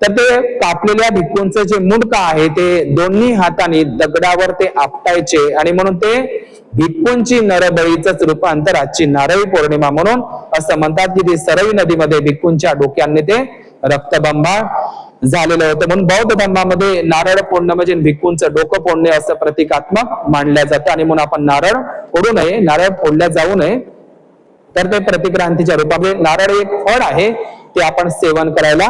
तर ते कापलेल्या भिक्खूंचं जे मुंडका आहे ते दोन्ही हाताने दगडावर ते आपटायचे आणि म्हणून ते भिक्खूंची नरबळीच रूपांतर आजची नारळी पौर्णिमा म्हणून असं म्हणतात की ते सरयू नदीमध्ये भिक्खूंच्या डोक्यांनी ते रक्तबंबाळ झालेलं होतं. म्हणून बौद्ध धर्मामध्ये नारळ फोडणं म्हणजे भिक्खूंचं डोकं फोडणे असं प्रतिकात्मक मानलं जातं. आणि म्हणून आपण नारळ फोडू नये, नारळ फोडल्या जाऊ नये. तर ते प्रतिक्रांतीच्या रूपामध्ये नारळ एक फळ आहे, ते आपण सेवन करायला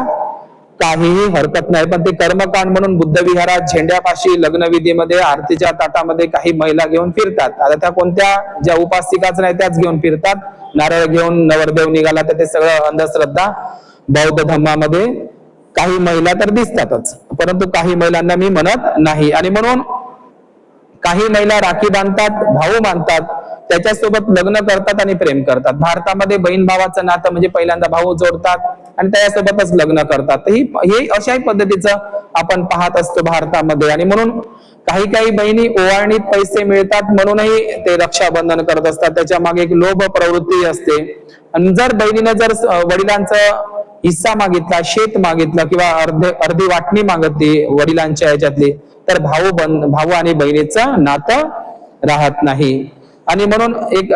काहीही हरकत नाही. पण ते कर्मकांड म्हणून बुद्ध विहारात झेंड्यापाशी लग्नविधीमध्ये आरतीच्या ताटामध्ये काही महिला घेऊन फिरतात. आता त्या कोणत्या ज्या उपासिकाच नाही त्याच घेऊन फिरतात. नारळ घेऊन नवरदेव निघाला तर ते सगळं अंधश्रद्धा बौद्ध धर्मामध्ये काही महिला तर दिसतातच, परंतु काही महिलांना मी म्हणत नाही. आणि म्हणून काही महिला राखी बांधतात, भाऊ बांधतात, त्याच्यासोबत लग्न करतात आणि प्रेम करतात. भारतामध्ये बहीण भावाचं नातं म्हणजे पहिल्यांदा भाऊ जोडतात आणि त्याच्यासोबतच लग्न करतात. हे अशाही पद्धतीचं आपण पाहत असतो भारतामध्ये. आणि म्हणून काही बहिणी ओवाळणीत पैसे मिळतात म्हणूनही ते रक्षाबंधन करत असतात. त्याच्या मागे एक लोभ प्रवृत्ती असते. आणि जर बहिणीने जर वडिलांचं हिस्सा मागितला, शेत मागितलं किंवा अर्धी वाटणी मागितली वडिलांच्या ह्याच्यातली, तर भाऊ आणि बहिणीचं नातं राहत नाही. आणि म्हणून एक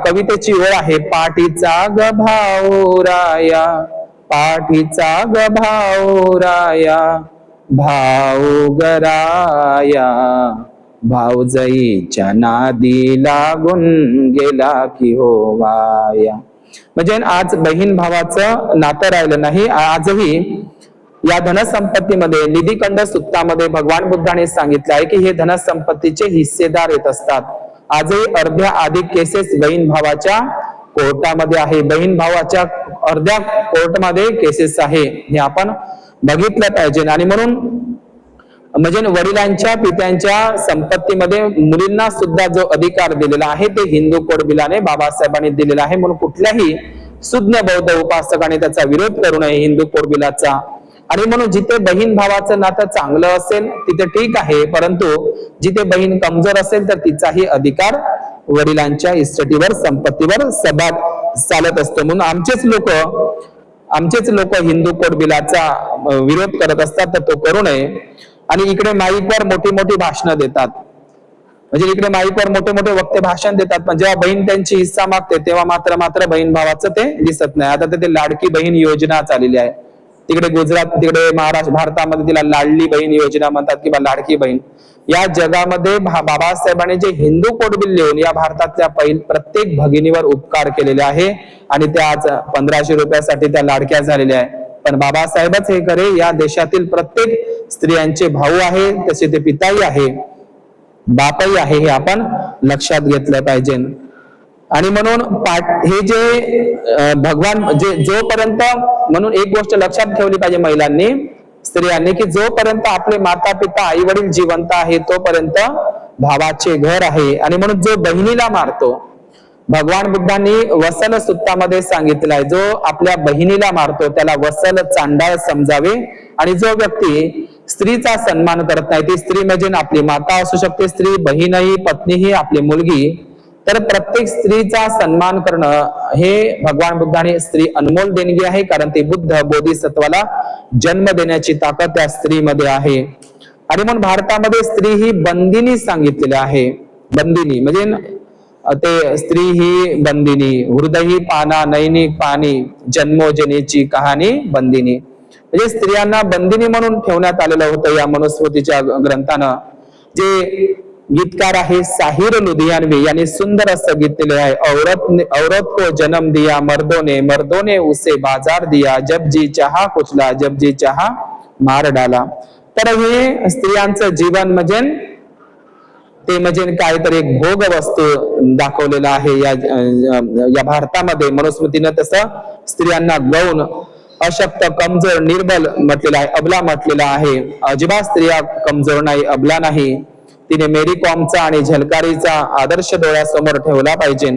कवितेची ओळ आहे, पाठीचा ग भाऊ राया, पाठीचा ग भाऊ राया, भाऊ गराया, भाऊजाईच्या नादी लागून गेला की हो वाया. म्हणजे आज बहीण भावाचं नातं राहिलं नाही. आजही या धनसंपत्तीमध्ये निधिखंड सूक्तामध्ये भगवान बुद्धाने सांगितलं आहे की हे धनसंपत्तीचे हिस्सेदार येत असतात. आजही अर्ध्या अधिक केसेस बहीण भावाच्या कोर्टामध्ये आहे. बहीण भावाच्या अर्ध्या कोर्टमध्ये केसेस आहे, हे आपण बघितलं पाहिजे. आणि म्हणून म्हणजे वडिलांच्या पित्यांच्या संपत्तीमध्ये मुलींना सुद्धा जो अधिकार दिलेला आहे ते हिंदू कोड बिलाने बाबासाहेबांनी दिलेला आहे. म्हणून कुठल्याही सुज्ञ बौद्ध उपासकाने त्याचा विरोध करू नये हिंदू कोड बिलाचा. आणि म्हणून जिथे बहीण भावाचं नातं चांगलं असेल तिथे ठीक आहे, परंतु जिथे बहीण कमजोर असेल तर तिचाही अधिकार वडिलांच्या इस्टेटीवर संपत्तीवर सभा चालत असतो. म्हणून आमचेच लोक हिंदू कोड बिलाचा विरोध करत असतात, तर तो करू नये. आणि इकडे माईकवर मोठी मोठी भाषणं देतात, म्हणजे इकडे माईकवर मोठे मोठे वक्ते भाषण देतात, पण जेव्हा बहीण त्यांची हिस्सा मागते तेव्हा मात्र बहीण भावाचं ते दिसत नाही. आता ते लाडकी बहीण योजना चाललेली आहे तिकडे गुजरात, तिकडे महाराष्ट्र, भारतामध्ये तिला लाडली बहीण योजना म्हणतात किंवा लाडकी बहीण. या जगामध्ये बाबासाहेबांनी जे हिंदू कोड बिल लिहून या भारतातल्या प्रत्येक भगिनीवर उपकार केलेले आहे आणि त्या आज 1500 रुपयासाठी त्या लाडक्या झालेल्या आहे. पण बाबासाहेबच हे खरे या देशातील प्रत्येक स्त्रियांचे भाऊ आहे, तसे ते पिताही आहे, बापही आहे, हे आपण लक्षात घेतलं पाहिजे. आणि म्हणून हे जे भगवान जोपर्यंत, म्हणून एक गोष्ट लक्षात ठेवली पाहिजे महिलांनी, स्त्रियांनी, की जोपर्यंत आपले माता पिता आई वडील जिवंत आहे तोपर्यंत भावाचे घर आहे. आणि म्हणून जो बहिणीला मारतो, भगवान बुद्धांनी वसल सूक्तामध्ये सांगितलं आहे, जो आपल्या बहिणीला मारतो त्याला वसल चांडाळ समजावे. आणि जो व्यक्ती स्त्रीचा सन्मान करत नाही, ती स्त्री म्हणजे आपली माता असू शकते, स्त्री बहीणही, पत्नीही, आपली मुलगी, तर प्रत्येक स्त्रीचा सन्मान करणं हे भगवान बुद्धाने स्त्री अनमोल देणगी आहे, कारण ती बुद्ध बोधिसत्वाला जन्म देण्याची ताकद त्या स्त्रीमध्ये आहे. आणि म्हणून भारतामध्ये स्त्री ही बंदिनी सांगितलेली आहे. बंदिनी म्हणजे ते स्त्री ही बंदिनी, हृदयी पाना नैनिक पाणी, जन्मोजनीची कहाणी बंदिनी, म्हणजे स्त्रियांना बंदिनी म्हणून ठेवण्यात आलेलं होतं या मनुस्मृतीच्या ग्रंथानं. जे गीतकार आहे साहिर लुधियानवी यांनी सुंदर असं गीत दिले आहे, औरत को जन्म दिया मर्दों ने उसे बाजार दिया, जब जी चाहा कुचला, जब जी चाहा मार डाला. तर हे स्त्रियांचं जीवन म्हणजे ते म्हणजे काहीतरी एक भोग वस्तू दाखवलेला आहे या भारतामध्ये. मनुस्मृतीनं तसं स्त्रियांना गौण, अशक्त, कमजोर, निर्बल म्हटलेला आहे, अबला म्हटलेला आहे. अजिबात स्त्रिया कमजोर नाही, अबला नाही. तिने मेरी कॉमचा आणि झलकारीचा आदर्श डोळ्यासमोर ठेवला पाहिजे.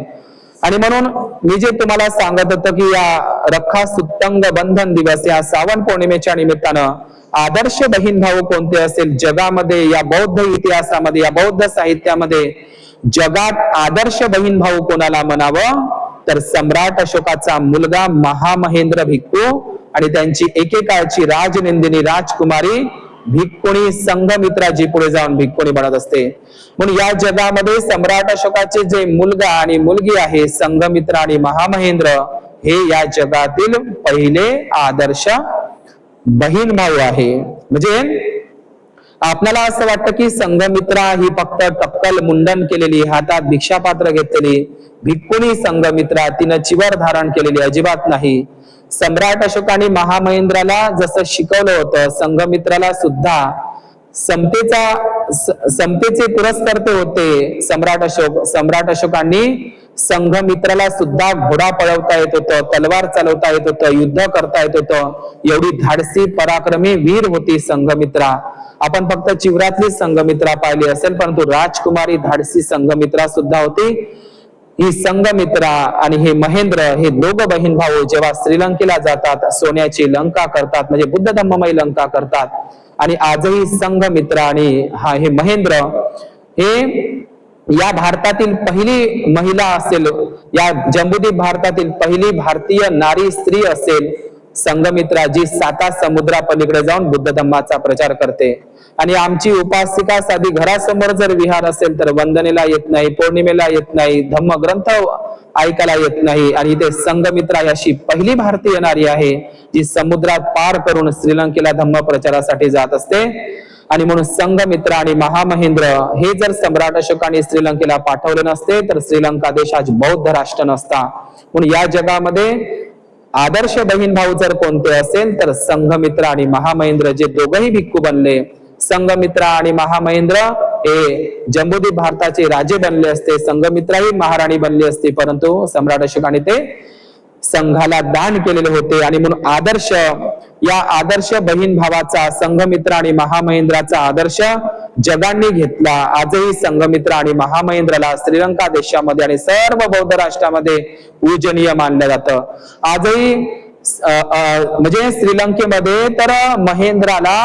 आणि म्हणून मी जे तुम्हाला सांगत होतं की या रखा सुत्तंग बंधन दिवस, या श्रावण पौर्णिमेच्या निमित्तानं आदर्श बहीण भाऊ कोणते असेल जगामध्ये, या बौद्ध इतिहासामध्ये, या बौद्ध साहित्यामध्ये जगात आदर्श बहीण भाऊ कोणाला म्हणावं, तर सम्राट अशोकाचा मुलगा महामहेंद्र भिक्खू आणि त्यांची एकेकाळची राजनिंदिनी राजकुमारी भिक्खुणी संघमित्राजी पुढे जाऊन भिक्खुणी बनत असते. म्हणून या जगामध्ये सम्राट अशोकाचे जे मुलगा आणि मुलगी आहे संघमित्र आणि महामहेंद्र, हे या जगातील पहिले आदर्श बहीण भाऊ आहे. म्हणजे आपल्याला असं वाटतं की संघमित्रा ही फक्त टक्कल मुंडन केलेली, हातात भिक्षापात्र घेतलेली भिक्खुणी संघमित्रा, तिनं चिवर धारण केलेली, अजिबात नाही. सम्राट अशोकाने महामहेंद्राला जसं शिकवलं होतं, संघमित्राला सुद्धा समतेचे पुरस्कर्ते होते सम्राट अशोकांनी संघमित्राला सुद्धा घोडा पळवता येत होतं, तलवार चालवता येत होतं, युद्ध करता येत होतं. एवढी धाडसी पराक्रमी वीर होती संघमित्रा. आपण फक्त चिवरातली संघमित्रा पाहिली असेल, परंतु राजकुमारी धाडसी संघमित्रा सुद्धा होती. ही संघमित्रा आणि हे महेंद्र, हे दोघ बहीण भाऊ जेव्हा श्रीलंकेला जातात, सोन्याची लंका करतात, म्हणजे बुद्ध धम्ममय लंका करतात. आणि आजही संघमित्रा आणि हे महेंद्र हे या भारतातील पहिली महिला असेल, या जम्बूद्वीप भारतातील पहिली भारतीय नारी स्त्री असेल, संघमित्रा जी 7 समुद्रापलीकडे जाऊन बुद्ध धम्माचा प्रचार करते. आणि आमची उपासिका साधी घरासमोर जर विहार असेल तर वंदनेला येत नाही, पौर्णिमेला येत नाही, धम्मग्रंथ ऐकायला येत नाही. आणि इथे संघमित्रा अशी पहिली भारतीय नारी आहे जी समुद्रात पार करून श्रीलंकेला धम्म प्रचारासाठी जात असते. आणि म्हणून संघमित्रा आणि महामहेंद्र हे जर सम्राट अशोकाने श्रीलंकेला पाठवले नसते तर श्रीलंका देश आज बौद्ध राष्ट्र नसता. म्हणून या जगामध्ये आदर्श बहीण भाऊ जर कोणते असेल तर संघमित्रा आणि महामहेंद्र, जे दोघही भिक्खू बनले. संघमित्रा आणि महामहेंद्र हे जम्बूद्वीप भारताचे राजे बनले असते, संघमित्रा ही महाराणी बनली असती, परंतु सम्राट अशोकाने ते संघाला दान केलेले होते. आणि म्हणून आदर्श, या आदर्श बहीण भावाचा, संघमित्रा आणि महामहेंद्राचा आदर्श जगाने घेतला. आजही संघमित्रा आणि महामहेंद्राला श्रीलंका देशामध्ये आणि सर्व बौद्ध राष्ट्रामध्ये पूजनीय मानलं जातं. आजही म्हणजे श्रीलंकेमध्ये तर महेंद्राला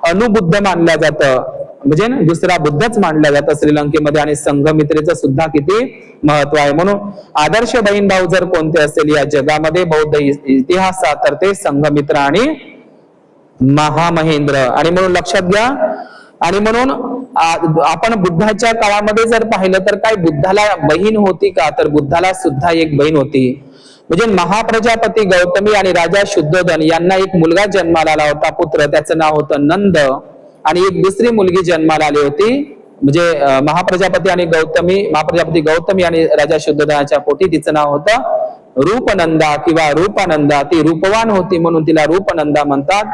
अनुबुद्ध मानलं जातं, म्हणजे दुसरा बुद्धच मानला जातं श्रीलंकेमध्ये. आणि संघमित्रेचं सुद्धा किती महत्व आहे. म्हणून आदर्श बहीण भाऊ जर कोणते असेल या जगामध्ये बौद्ध इतिहासात तर ते संघमित्रा आणि महामहेंद्र. आणि म्हणून लक्षात घ्या. आणि म्हणून आपण बुद्धाच्या काळामध्ये जर पाहिलं तर काय बुद्धाला बहीण होती का, तर बुद्धाला सुद्धा एक बहीण होती. म्हणजे महाप्रजापती गौतमी आणि राजा शुद्धोधन यांना एक मुलगा जन्माला आला होता, पुत्र, त्याचं नाव होतं नंद. आणि एक दुसरी मुलगी जन्माला आली होती, म्हणजे महाप्रजापती गौतमी आणि राजा शुद्धोधनाच्या पोटी तिचं नाव होतं रूपनंदा किंवा रूपानंदा. ती रूपवान होती म्हणून तिला रूपनंदा म्हणतात.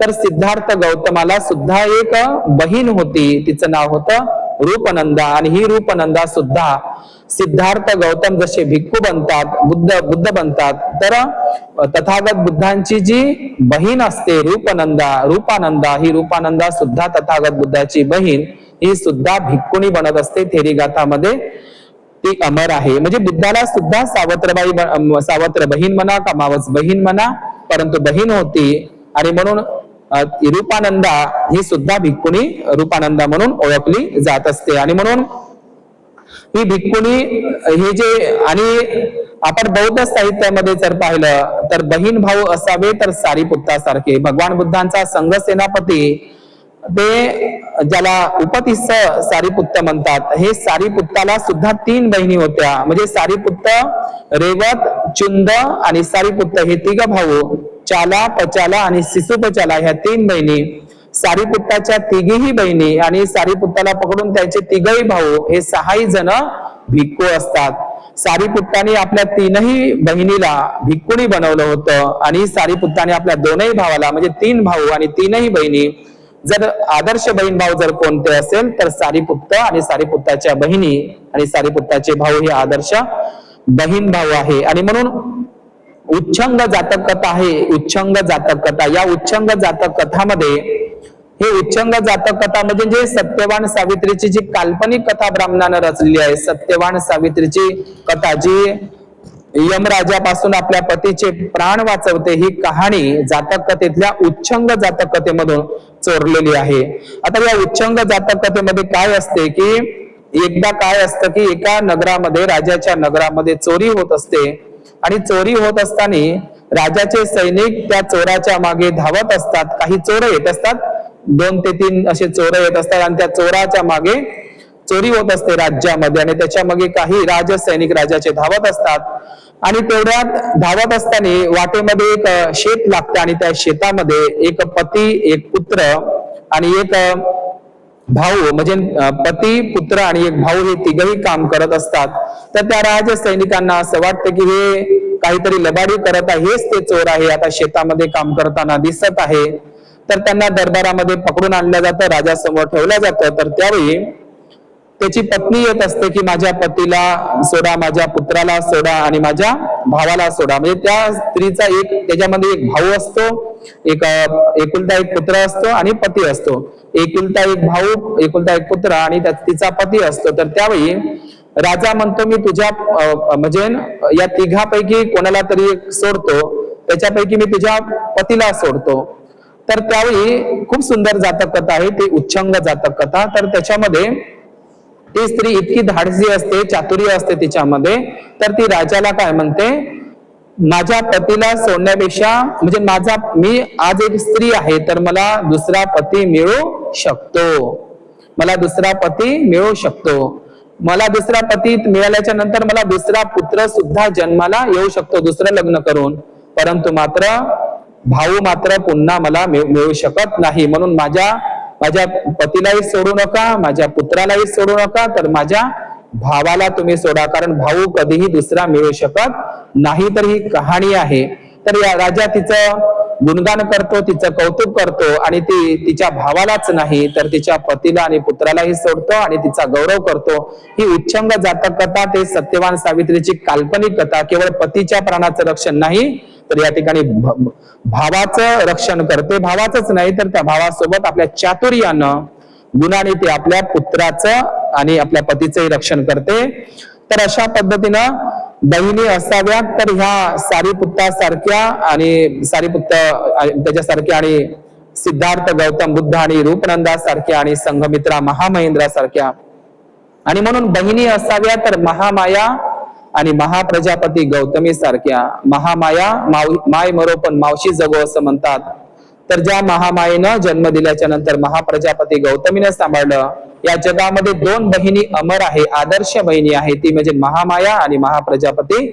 तर सिद्धार्थ गौतमाला सुद्धा एक बहीण होती, तिचं नाव होतं रूपनंदा. आणि ही रूपनंदा सुद्धा सिद्धार्थ गौतम जसे भिक्खू बनतात, बुद्ध बनतात, तर तथागत बुद्धांची जी बहीण असते रूपानंदा, ही रूपानंदा सुद्धा तथागत बुद्धाची बहीण, ही सुद्धा भिक्खुणी बनत असते. थेरीगाथामध्ये ती अमर आहे. म्हणजे बुद्धाला सुद्धा सावत्र बहीण म्हणा का मावस बहीण म्हणा, परंतु बहीण होती. आणि म्हणून रूपानंदा ही सुद्धा भिक्खुणी रूपानंदा म्हणून ओळखली जात असते. आणि म्हणून ही भिक्खुणी हे जे, आणि आपण बौद्ध साहित्यामध्ये जर पाहिलं तर बहीण भाऊ असावे तर सारीपुत्तासारखे. भगवान बुद्धांचा संघ सेनापती, ते ज्याला उपतिस्स सारीपुत्त म्हणतात, हे सारीपुत्ताला सुद्धा 3 बहिणी होत्या. म्हणजे सारीपुत्त, रेवत, चुंद आणि सारीपुत्त हे 3 भाऊ, चाला, पचाला आणि सिसुपचाला ह्या 3 बहिणी. सारीपुत्ताच्या 3ही बहिणी आणि सारीपुत्ताला पकडून त्याचे 3ही भाऊ, हे 6 जण भिक्खू असतात. सारीपुत्ताने आपल्या 3ही बहिणीला भिक्खुणी बनवलं होतं. आणि सारीपुत्ताने आपल्या 2ही भावाला, म्हणजे 3 भाऊ आणि 3ही बहिणी. जर आदर्श बहीण भाऊ जर कोणते असेल तर सारीपुत्त आणि सारीपुत्ताच्या बहिणी आणि सारीपुत्ताचे भाऊ हे आदर्श बहीण भाऊ आहे. आणि म्हणून उच्चंग जातक कथा आहे. उच्चंग जातक कथा, या उच्चंग जातक कथामध्ये, हे उच्चंग जातक कथा म्हणजे जे सत्यवान सावित्रीची जी काल्पनिक कथा ब्राह्मणानं रचलेली आहे, सत्यवान सावित्रीची कथा जी यमराजापासून आपल्या पतीचे प्राण वाचवते, ही कहाणी जातक कथेतल्या उच्चंग जातक कथेमधून चोरलेली आहे. आता या उच्चंग जातक कथेमध्ये काय असते की एकदा काय असतं की एका नगरामध्ये, राजाच्या नगरामध्ये चोरी होत असते. आणि चोरी होत असताना राजाचे सैनिक त्या चोराच्या मागे धावत असतात. काही चोर येत असतात, 2 ते 3 असे चोर येत असतात आणि त्या चोराच्या मागे चोरी होत असते राज्यामध्ये. आणि त्याच्या मागे काही राजसैनिक राजाचे धावत असतात. आणि तेवढ्यात धावत असताना वाटेमध्ये एक शेत लागतं आणि त्या शेतामध्ये एक पती, एक पुत्र आणि एक भाऊ, म्हणजे पती, पुत्र आणि एक भाऊ, हे 3घही काम करत असतात. तर त्या राजसैनिकांना असं वाटतं की हे काहीतरी लबाडी करत आहे, हेच ते चोर आहे, आता शेतामध्ये काम करताना दिसत आहे. तर त्यांना दरबारामध्ये पकडून आणलं जातं, राजासमोर ठेवलं जातं. तर त्यावेळी त्याची पत्नी येत असते की माझ्या पतीला सोडा, माझ्या पुत्राला सोडा आणि माझ्या भावाला सोडा. म्हणजे त्या स्त्रीचा त्याच्यामध्ये एक भाऊ असतो, एकुलता एक पुत्र असतो आणि पती असतो. एकुलता एक भाऊ, एकुलता एक पुत्र आणि तिचा पती असतो. तर त्यावेळी राजा म्हणतो मी तुझ्या म्हणजे या 3घापैकी कोणाला तरी सोडतो, त्याच्यापैकी मी तुझ्या पतीला सोडतो. तर त्यावेळी खूप सुंदर जातक कथा आहे ती उच्चंग जातक कथा. तर त्याच्यामध्ये ती स्त्री इतकी धाडसी असते, चातुर्य असते तिच्यामध्ये. तर ती राजाला काय म्हणते माझ्या पतीला सोडण्यापेक्षा म्हणजे मी आज एक स्त्री आहे तर मला दुसरा पती मिळू शकतो, मला दुसरा पती मिळू शकतो, मला दुसरा पती मिळाल्याच्या नंतर मला दुसरा पुत्र सुद्धा जन्माला येऊ शकतो दुसरं लग्न करून, परंतु मात्र भाऊ मात्र पुन्हा मला मिळू शकत नाही. म्हणून माझ्या पतीलाही सोडू नका, माझ्या पुत्रालाही सोडू नका, तर माझ्या भावाला तुम्ही सोडा, कारण भाऊ कधीही दुसरा मिळू शकत नाही. तर ही कहाणी आहे. तर या राजा तिचं गुणगान करतो, तिचं कौतुक करतो आणि ती तिच्या भावालाच नाही तर तिच्या पतीला आणि पुत्रालाही सोडतो आणि तिचा गौरव करतो. ही उच्चंग जातक कथा, ते सत्यवान सावित्रीची काल्पनिक कथा, केवळ पतीच्या प्राणाचं रक्षण नाही तर या ठिकाणी भावाचं रक्षण करते. भावाचंच नाही तर त्या भावासोबत आपल्या चातुर्यानं गुणाने ते आपल्या पुत्राचं आणि आपल्या पतीचंही रक्षण करते. तर अशा पद्धतीनं बहिणी असाव्यात. तर ह्या सारीपुत्तासारख्या आणि सारीपुत्त त्याच्यासारख्या आणि सिद्धार्थ गौतम बुद्ध आणि रूपनंदासारख्या आणि संघमित्रा महामहेंद्रासारख्या, आणि म्हणून बहिणी असाव्या तर महामाया आणि महाप्रजापती गौतमी सारख्या. महामाया माय मरो पण मावशी जगो असं म्हणतात. तर ज्या महामायेनं जन्म दिल्याच्या नंतर महाप्रजापती गौतमीने सांभाळलं. या जगामध्ये दोन बहिणी अमर आहे, आदर्श बहिणी आहे, ती म्हणजे महामाया आणि महाप्रजापती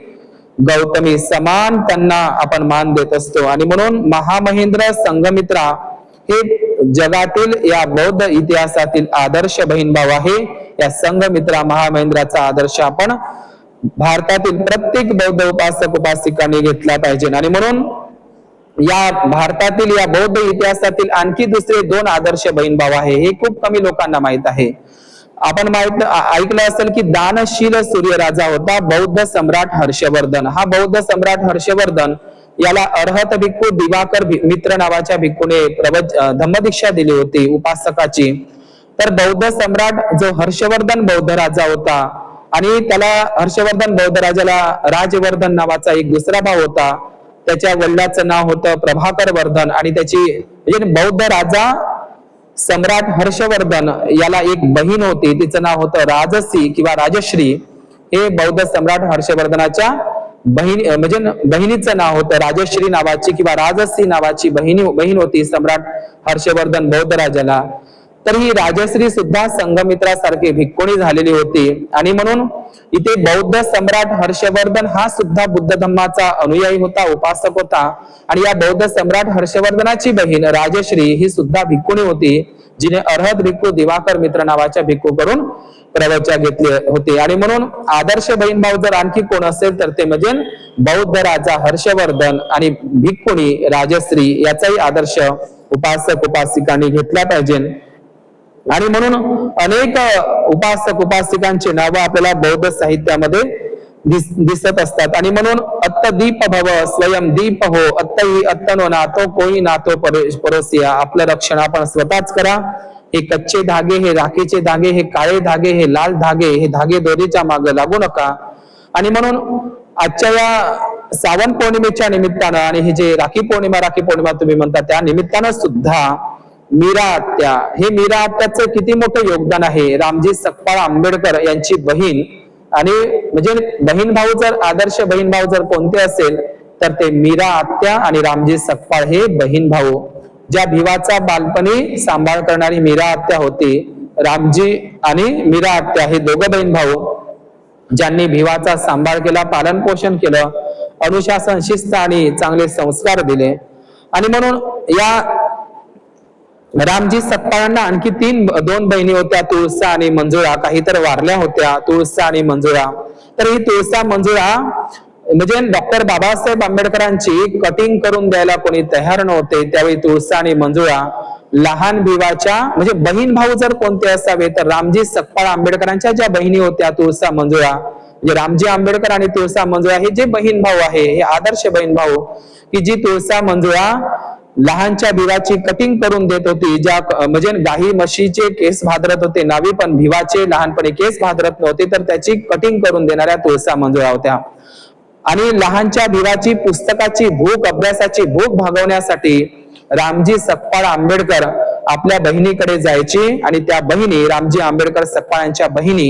गौतमी. समान त्यांना आपण मान देत असतो. आणि म्हणून महामहेंद्र संघमित्रा हे जगातील या बौद्ध इतिहासातील आदर्श बहीण भाऊ आहे. या संघमित्रा महामहेंद्राचा आदर्श आपण भारतातील प्रत्येक बौद्ध उपासक उपासिकांनी घेतला पाहिजे. आणि म्हणून या भारतातील या बौद्ध इतिहासातील आणखी दुसरे दोन आदर्श बहीण भाऊ आहे, हे खूप कमी लोकांना माहित आहे. आपण ऐकलं असेल की दानशील सूर्यराजा होता बौद्ध सम्राट हर्षवर्धन. हा बौद्ध सम्राट हर्षवर्धन याला अर्हत भिक्खू दिवाकर मित्र नावाच्या भिक्खूने धम्मदीक्षा दिली होती उपासकाची. तर बौद्ध सम्राट जो हर्षवर्धन बौद्ध राजा होता आणि त्याला हर्षवर्धन बौद्ध राजाला राजवर्धन नावाचा एक दुसरा भाऊ होता. त्याच्या वडिलांचं नाव होतं प्रभाकर वर्धन आणि त्याची म्हणजे बौद्ध राजा सम्राट हर्षवर्धन याला एक बहीण होती, तिचं नाव होतं राजसी किंवा राजश्री. हे बौद्ध सम्राट हर्षवर्धनाच्या बहिणीचं नाव होतं राजश्री नावाची किंवा राजसी नावाची बहीण होती सम्राट हर्षवर्धन बौद्ध राजाला. तर ही राजश्री सुद्धा संघमित्रासारखी भिक्खुणी झालेली होती. आणि म्हणून इथे बौद्ध सम्राट हर्षवर्धन हा सुद्धा बुद्ध धम्माचा अनुयायी होता, उपासक होता. आणि या बौद्ध सम्राट हर्षवर्धनाची बहीण राजश्री ही सुद्धा भिक्खुणी होती, जिने अर्हत भिक्खू दिवाकर मित्र नावाच्या भिक्खू करून प्रवचन घेतले होते. आणि म्हणून आदर्श बहीण भाऊ जर आणखी कोण असेल तर ते म्हणजे बौद्ध राजा हर्षवर्धन आणि भिक्खुणी राजश्री याचाही आदर्श उपासक उपासिकांनी घेतला पाहिजे. आणि म्हणून अनेक उपासक उपासिकांची नावं आपल्याला बौद्ध साहित्यामध्ये दिसत असतात. आणि म्हणून अत्त दीप भव स्वयं दीप हो, अत्तही अत्तनो नातो कोई नातो परोसिया. आपलं रक्षण आपण स्वतःच करा. हे कच्चे धागे, हे राखीचे धागे, हे काळे धागे, हे लाल धागे, हे धागे दोरीच्या मागे लागू नका. आणि म्हणून आजच्या या सावन पौर्णिमेच्या निमित्तानं आणि हे जे राखी पौर्णिमा तुम्ही म्हणता त्या निमित्तानं सुद्धा मीरा आत्या, हे मीरा आत्याचं किती मोठं योगदान आहे. रामजी सकपाळ आंबेडकर यांची बहीण आणि म्हणजे बहीण भाऊ जर आदर्श बहीण भाऊ जर कोणते असेल तर ते मीरा आत्या आणि रामजी सकपाळ हे बहीण भाऊ. ज्या भिवाचा बालपणी सांभाळ करणारी मीरा आत्या होती, रामजी आणि मीरा आत्या हे दोघं बहीण भाऊ ज्यांनी भिवाचा सांभाळ केला, पालन पोषण केलं, अनुशासन शिस्त आणि चांगले संस्कार दिले. आणि म्हणून या रामजी सकपाळांना आणखी दोन बहिणी होत्या, तुळसा आणि मंजुळा. काही तर वारल्या होत्या तुळसा आणि मंजुळा. तर ही तुळसा मंजुळा म्हणजे डॉक्टर बाबासाहेब आंबेडकरांची कटिंग करून द्यायला कोणी तयार नव्हते. त्यावेळी तुळसा आणि मंजुळा लहान भिवाच्या म्हणजे बहीण भाऊ जर कोणते असावे तर रामजी सकपाळ आंबेडकरांच्या ज्या बहिणी होत्या तुळसा मंजुळा, म्हणजे रामजी आंबेडकर आणि तुळसा मंजुळा हे जे बहीण भाऊ आहे, हे आदर्श बहीण भाऊ की जी तुळसा मंजुळा लहानच्या भिवाची कटिंग करून देत होती. ज्या म्हणजे गाई म्हशीचे केस भादरत होते नावी, पण भिवाचे लहानपणी केस भादरत नव्हते, तर त्याची कटिंग करून देणाऱ्या तुळसा मंजुळा होत्या. आणि लहानच्या भिवाची पुस्तकाची भूक, अभ्यासाची भूक भागवण्यासाठी रामजी सकपाळ आंबेडकर आपल्या बहिणीकडे जायचे आणि त्या बहिणी रामजी आंबेडकर सकपाळ यांच्या बहिणी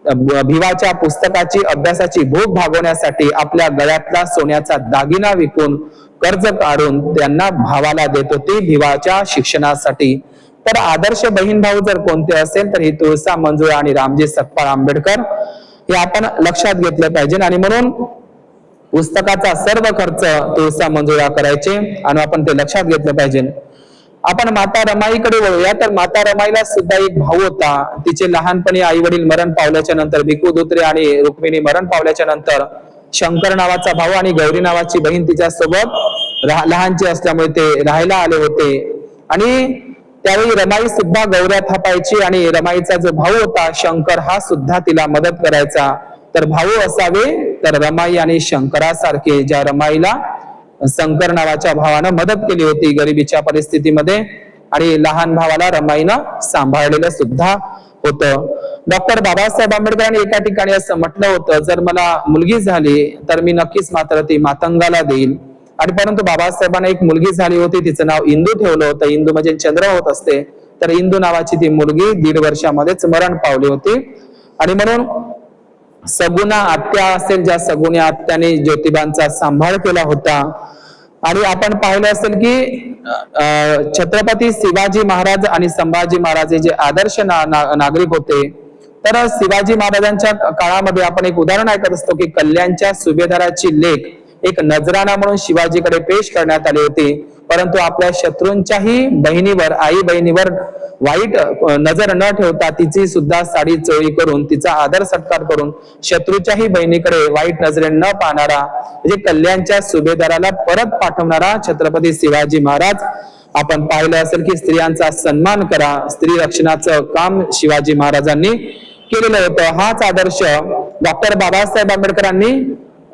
भिवाच्या पुस्तकाची अभ्यासाची भूक भागवण्यासाठी आपल्या गळ्यातला सोन्याचा दागिना विकून कर्ज काढून त्यांना भावाला देत होती भिवाच्या शिक्षणासाठी. तर आदर्श बहीण भाऊ जर कोणते असेल तर ही तुळसा मंजुळे आणि रामजी सकपाळ आंबेडकर हे आपण लक्षात घेतलं पाहिजे. आणि म्हणून पुस्तकाचा सर्व खर्च तुळसा मंजुळा करायचे आणि आपण ते लक्षात घेतलं पाहिजे. आपण माता रमाईकडे वळूया. तर माता रमाईला सुद्धा एक भाऊ होता. तिचे लहानपणी आई वडील मरण पावल्याच्या नंतर भिकू धोत्रे आणि रुक्मिणी मरण पावल्याच्या नंतर शंकर नावाचा भाऊ आणि गौरी नावाची बहीण तिच्या सोबत लहानची असल्यामुळे ते राहायला आले होते. आणि त्यावेळी रमाई सुद्धा गौऱ्या थापायची आणि रमाईचा जो भाऊ होता शंकर हा सुद्धा तिला मदत करायचा. तर भाऊ असावे तर रमाई आणि शंकरासारखे, ज्या रमाईला शंकर नावाच्या भावानं मदत केली होती गरिबीच्या परिस्थितीमध्ये आणि लहान भावाला रमाईनं सांभाळलेलं सुद्धा होतं. डॉक्टर बाबासाहेब आंबेडकरांनी एका ठिकाणी असं म्हटलं होतं, जर मला मुलगी झाली तर मी नक्कीच मात्र ती मातंगाला देईल. आणि परंतु बाबासाहेबांना एक मुलगी झाली होती, तिचं नाव इंदू ठेवलं होतं. इंदू म्हणजे चंद्र होत असते. तर इंदू नावाची ती मुलगी 1.5 वर्षामध्येच मरण पावली होती. आणि म्हणून सगुणा आत्या असेल, ज्या सगुण्या आत्याने ज्योतिबांचा सांभाळ केला होता. आणि आपण पाहिलं असेल की छत्रपती शिवाजी महाराज आणि संभाजी महाराज हे जे आदर्श नागरिक होते. तर शिवाजी महाराजांच्या काळामध्ये आपण एक उदाहरण ऐकत असतो की कल्याणच्या सुभेदाराची लेक एक नजराणा म्हणून शिवाजीकडे पेश करण्यात आली होती. परंतु आपल्या शत्रूंच्याही बहिणीवर, आई बहिणीवर वाईट नजर न ठेवता तिची सुद्धा साडी चोळी करून तिचा आदर सत्कार करून शत्रूच्याही बहिणीकडे वाईट नजरे न पाहणारा, म्हणजे कल्याणच्या सुभेदाराला परत पाठवणारा छत्रपती शिवाजी महाराज. आपण पाहिलं असेल की स्त्रियांचा सन्मान करा, स्त्री रक्षणाचं काम शिवाजी महाराजांनी केलेलं होतं. हाच आदर्श डॉक्टर बाबासाहेब आंबेडकरांनी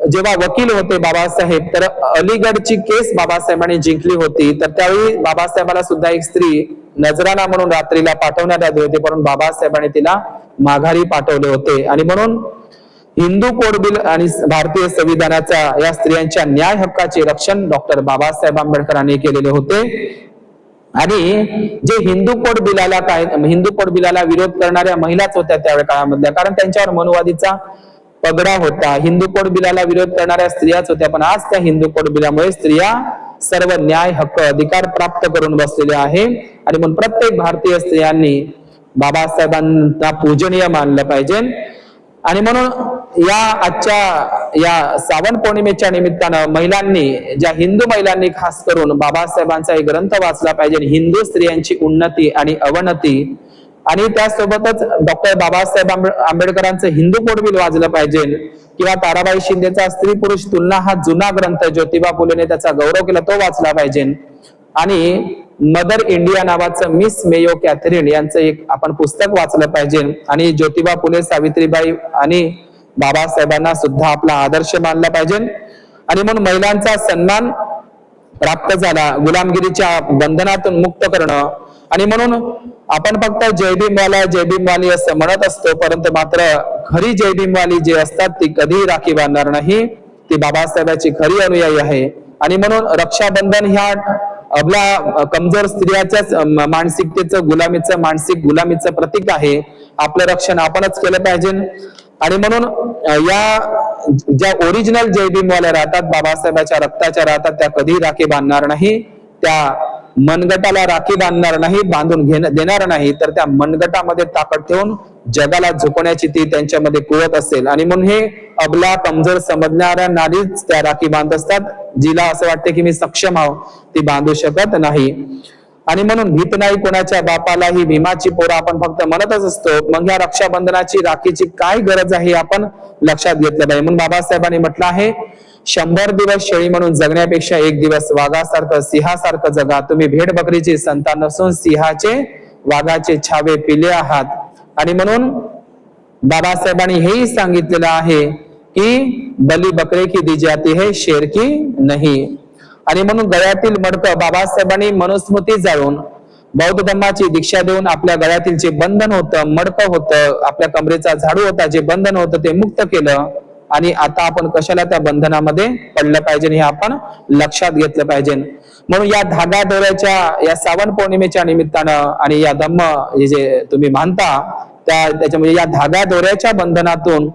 जेव्हा वकील होते बाबासाहेब, तर अलीगडची केस बाबासाहेबांनी जिंकली होती. तर त्यावेळी बाबासाहेबांना सुद्धा एक स्त्री नजराणा म्हणून रात्रीला पाठवण्यात आली होती, परंतु बाबासाहेबांनी तिला माघारी पाठवले होते. आणि म्हणून हिंदू कोड बिल आणि भारतीय संविधानाचा या स्त्रियांच्या न्याय हक्काचे रक्षण डॉक्टर बाबासाहेब आंबेडकरांनी केलेले होते. आणि जे हिंदू कोड बिलाला विरोध करणाऱ्या महिलाच होत्या त्यावेळी काळामधल्या, कारण त्यांच्यावर मनुवादीचा पगडा होता. हिंदू कोड बिलाला विरोध करणाऱ्या स्त्रियाच होत्या. पण आज त्या हिंदू कोड बिलामुळे स्त्रिया सर्व न्याय हक्क अधिकार प्राप्त करून बसलेले आहे. आणि म्हणून प्रत्येक भारतीय स्त्रियांनी बाबासाहेबांना पूजनीय मानलं पाहिजे. आणि म्हणून या आजच्या या श्रावण पौर्णिमेच्या निमित्तानं हिंदू महिलांनी खास करून बाबासाहेबांचा एक ग्रंथ वाचला पाहिजे, हिंदू स्त्रियांची उन्नती आणि अवनती. आणि त्यासोबतच डॉक्टर बाबासाहेब आंबेडकरांचं हिंदू कोड बिल वाचलं पाहिजे, किंवा ताराबाई शिंदेचा स्त्री पुरुष तुलना हा जुना ग्रंथ ज्योतिबा फुलेने त्याचा गौरव केला तो वाचला पाहिजे. आणि मदर इंडिया नावाचं मिस मेयो कॅथरीन यांचं एक आपण पुस्तक वाचलं पाहिजे. आणि ज्योतिबा फुले, सावित्रीबाई आणि बाबासाहेबांना सुद्धा आपला आदर्श मानला पाहिजे. आणि म्हणून महिलांचा सन्मान प्राप्त झाला, गुलामगिरीच्या बंधनातून मुक्त करणं. आणि म्हणून आपण फक्त जय भीमवाली असं म्हणत असतो, परंतु मात्र खरी जय भीमवाली जे असतात ती कधीही राखी बांधणार नाही, ती बाबासाहेबांची खरी अनुयायी आहे. आणि म्हणून रक्षाबंधन ह्या अबला कमजोर स्त्रियाच्याच मानसिकतेचं मानसिक गुलामीचं प्रतीक आहे. आपलं रक्षण आपणच केलं पाहिजे. आणि म्हणून या ज्या ओरिजिनल जय भीमवाल्या राहतात, बाबासाहेबांच्या रक्ताच्या राहतात, त्या कधीही राखी बांधणार नाही, त्या मनगटाला राखी बांधणार नाही, बांधून देणार नाही, तर त्या मनगटामध्ये ताकद ठेवून जगाला झुकवण्याची ती त्यांच्यामध्ये कुवत असेल. आणि म्हणून हे अबला कमजोर समजणाऱ्या नारीच त्या राखी बांधत असतात. जिला असं वाटते की मी सक्षम आहो, ती बांधू शकत नाही. आणि म्हणून भीत नाही कोणाच्या बापाला, ही भीमाची पोरं आपण फक्त म्हणतच असतो. मग या रक्षाबंधनाची राखीची काय गरज आहे आपण लक्षात घेतलं पाहिजे. म्हणून बाबासाहेबांनी म्हटलं आहे, 100 दिवस शेळी म्हणून जगण्यापेक्षा 1 दिवस वाघासारखं सिंहासारखं जगा. तुम्ही भेड बकरीची संतान नसून सिंहाचे वाघाचे छावे पिले आहात. आणि म्हणून बाबासाहेबांनी हेही सांगितलेलं आहे की बली बकरे की दी जाती है, शेर की नाही. आणि म्हणून गळ्यातील मडकं बाबासाहेबांनी मनुस्मृती जाळून बौद्ध धर्माची दीक्षा देऊन आपल्या गळ्यातील जे बंधन होतं, मडकं होतं, आपल्या कमरेचा झाडू होता, जे बंधन होतं ते मुक्त केलं. आणि आता आपण कशाला त्या बंधनामध्ये पडलं पाहिजे हे आपण लक्षात घेतलं पाहिजे. म्हणून या धागा दोऱ्याच्या या श्रावण पौर्णिमेच्या निमित्तानं आणि या धम्म हे जे तुम्ही मानता त्याच्यामध्ये या धागा दोऱ्याच्या बंधनातून,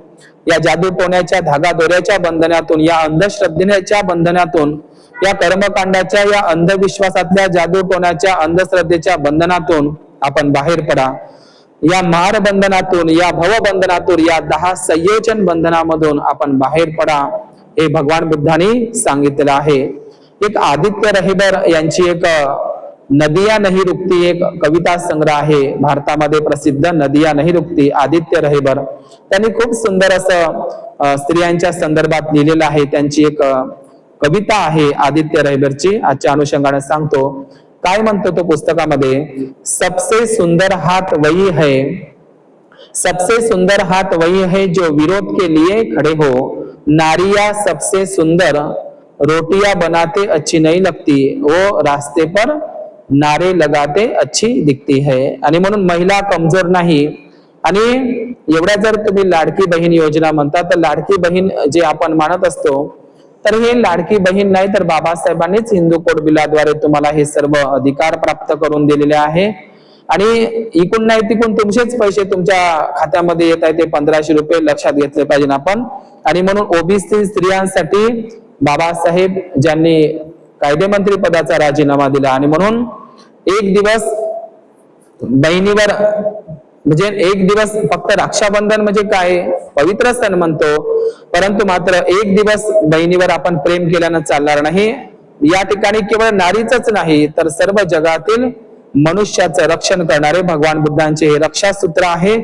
या जादू टोण्याच्या धागा दोऱ्याच्या बंधनातून, या अंधश्रद्धेच्या बंधनातून, या कर्मकांडाच्या, या अंधविश्वासातल्या जादू टोण्याच्या अंधश्रद्धेच्या बंधनातून आपण बाहेर पडा. या मार बंधनातून, या भवबंधनातून, या 10 संयोजन बंधनामधून आपण बाहेर पडा, हे भगवान बुद्धांनी सांगितलेलं आहे. एक आदित्य रहेबर यांची एक नदिया नहीं रुकती एक कविता संग्रह आहे भारतामध्ये प्रसिद्ध, नदिया नहीं रुकती, आदित्य रहेबर. त्यांनी खूप सुंदर असं स्त्रियांच्या संदर्भात लिहिलेलं आहे. त्यांची एक कविता आहे आदित्य रहेबरची, आजच्या अनुषंगाने सांगतो. काय म्हणतो तो पुस्तकामध्ये, सबसे सुंदर हाथ वही है, सबसे सुंदर हाथ वही है जो विरोध के लिए खड़े हो, नारिया सबसे सुंदर रोटियां बनाते अच्छी नहीं लगती, वो रास्ते पर नारे लगाते अच्छी दिखती है. आणि म्हणून महिला कमजोर नाही. आणि एवढ्या जर तुम्ही लाडकी बहीण योजना म्हणता, तर लाडकी बहीण जे आपण मानत असतो, तर हे लाडकी बहीण नाही, तर बाबासाहेबांनीच हिंदू कोड बिलाद्वारे तुम्हाला हे सर्व अधिकार प्राप्त करून दिलेले आहे. आणि इकून नाही तिकून तुमचेच पैसे तुमच्या खात्यामध्ये येत आहे, ते 1500 रुपये लक्षात घेतले पाहिजे आपण. आणि म्हणून ओबीसी स्त्रियांसाठी बाबासाहेब ज्यांनी कायदेमंत्री पदाचा राजीनामा दिला, आणि म्हणून एक दिवस बहिणीवर, म्हणजे एक दिवस फक्त रक्षाबंधन म्हणजे काय, पवित्र सण म्हणतो, परंतु मात्र एक दिवस बहिणीवर आपण प्रेम केल्यानं चालणार नाही. या ठिकाणी केवळ नारीच नाही, तर सर्व जगातील मनुष्याचं रक्षण करणारे भगवान बुद्धांचे हे रक्षासूत्र आहे,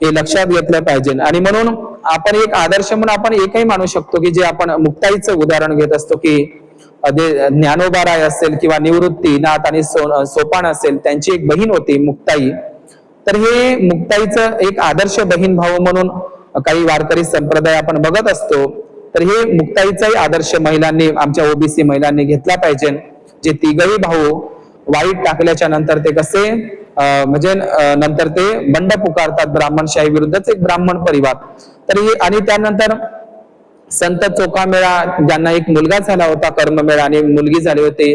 हे लक्षात घेतलं पाहिजे. आणि म्हणून आपण एक आदर्श म्हणून आपण एकही मानू शकतो की जे आपण मुक्ताईचं उदाहरण घेत असतो, की ज्ञानोबाराय असेल किंवा निवृत्तीनाथ आणि सोपान असेल, त्यांची एक बहीण होती मुक्ताई. तर हे मुक्ताईचं एक आदर्श बहीण भाऊ म्हणून काही वारकरी संप्रदाय आपण बघत असतो. तर हे मुक्ताईचाही आदर्श महिलांनी, आमच्या ओबीसी महिलांनी घेतला पाहिजे. जे तिघही भाऊ वाईट टाकल्याच्या नंतर ते कसे म्हणजे नंतर ते बंड पुकारतात ब्राह्मणशाही विरुद्धच, एक ब्राह्मण परिवार. तर हे, आणि त्यानंतर संत चोखामेळा, ज्यांना एक मुलगा झाला होता कर्ममेळा आणि मुलगी झाली होती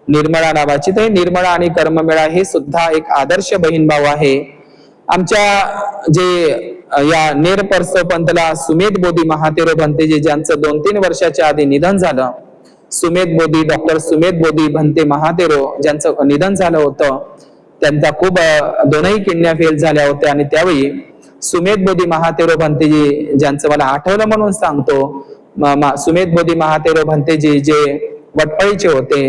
निर्मळा नावाची, तर निर्मळा आणि कर्ममेळा हे सुद्धा एक आदर्श बहीण भाऊ आहे. आमच्या जे या नेर परसो पंथला सुमेध बोधी महातेरो भंते, जे ज्यांचं 2-3 वर्षाच्या आधी निधन झालं, सुमेध बोधी, डॉक्टर सुमेध बोधी भंते महातेरो, ज्यांचं निधन झालं होतं, त्यांचा खूप 2ही किडन्या फेल झाल्या होत्या. आणि त्यावेळी सुमेध बोधी महातेरो भंतेजी, ज्यांचं मला आठवलं म्हणून सांगतो, सुमेध बोधी महातेरो भंतेजी जे वटफळीचे होते,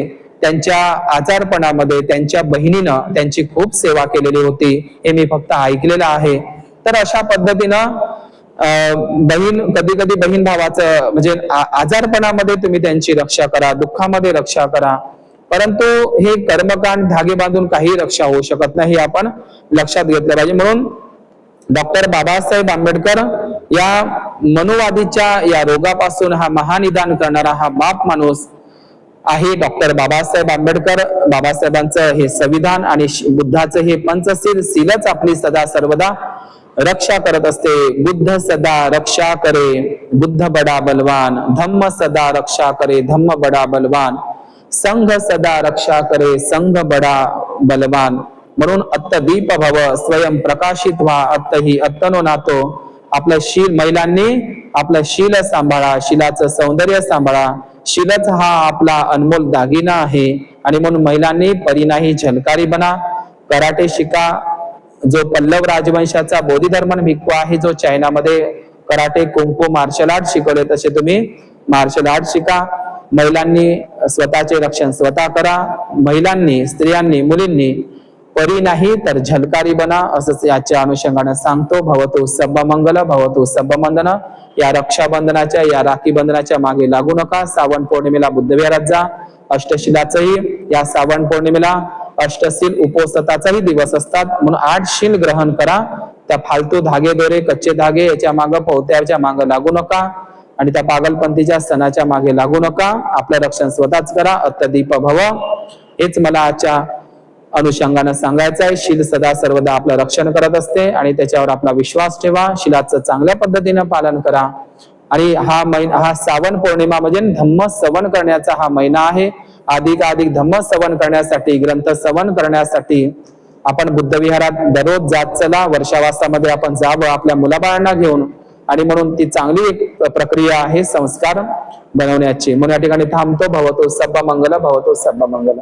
त्यांच्या आजारपणामध्ये त्यांच्या बहिणीनं त्यांची खूप सेवा केलेली होती, हे मी फक्त ऐकलेलं आहे. तर अशा पद्धतीनं बहीण, कधी कधी बहीण भावाचं म्हणजे आजारपणामध्ये तुम्ही त्यांची रक्षा करा, दुःखामध्ये रक्षा करा, परंतु हे कर्मकांड धागे बांधून काही रक्षा होऊ शकत नाही, हे आपण लक्षात घेतलं पाहिजे. म्हणून डॉक्टर बाबासाहेब आंबेडकर या मनुवादीच्या या रोगापासून हा महानिदान करणारा हा बाप माणूस आहे डॉक्टर बाबासाहेब आंबेडकर. बाबासाहेबांचं हे संविधान आणि बुद्धाचं हे पंचशील, सीलच आपली सदा सर्वदा रक्षा करत असते. बुद्ध सदा रक्षा करे, बुद्ध बडा बलवान, धम्म सदा रक्षा करे, धम्म बडा बलवान, संघ सदा रक्षा करे, संघ बडा बलवान. म्हणून अत्तदीप भव, स्वयं प्रकाशित व्हा, अत्तही अत्तनो नातो. आपलं शील, महिलांनी आपलं शील सांभाळा, शीलाचं सौंदर्य सांभाळा. शीलच हा आपला अनमोल दागिना आहे. आणि म्हणून महिलांनी परिणाही झलकारी बना, कराटे शिका. जो पल्लव राजवंशाचा बोधिधर्मन भिक्खू आहे, जो चायनामध्ये कराटे, कुंफू, मार्शल आर्ट शिकवले, तसे तुम्ही मार्शल आर्ट शिका. महिलांनी स्वतःचे रक्षण स्वतः करा. महिलांनी, स्त्रियांनी, मुलींनी परी नाही तर झलकारी बना, असंच याच्या अनुषंगाने सांगतो. भवतु सब मंगल, भवतु सब मंदन. या रक्षाबंधनाच्या, या राखी बंधनाच्या मागे लागू नका. श्रावण पौर्णिमेला बुद्धविहारात जा. अष्टशिलाचंही या श्रावण पौर्णिमेला अष्टशील उपोषताचाही दिवस असतात, म्हणून 8 शील ग्रहण करा. त्या फालतू धागे दोरे, कच्चे धागे याच्या मागे, पवत्याच्या मागे लागू नका, आणि त्या पागलपंथीच्या सणाच्या मागे लागू नका. आपलं रक्षण स्वतःच करा. अत्तदीप भव, हेच मला आजच्या अनुषंगाने सांगायचं आहे. शील सदा सर्वदा आपलं रक्षण करत असते आणि त्याच्यावर आपला विश्वास ठेवा. शीलाचं चांगल्या पद्धतीने पालन करा. आणि हा महिना, हा श्रावण पौर्णिमा म्हणजे धम्म श्रवण करण्याचा हा महिना आहे. अधिक धम्म श्रवण करण्यासाठी, ग्रंथ श्रवण करण्यासाठी आपण बुद्धविहारात दररोज जात चला, वर्षावासामध्ये आपण जावं आपल्या मुलाबाळांना घेऊन, आणि म्हणून ती चांगली एक प्रक्रिया आहे संस्कार बनवण्याची. म्हणून या ठिकाणी थांबतो. भवतो सर्व मंगल, भवतो सर्व मंगल.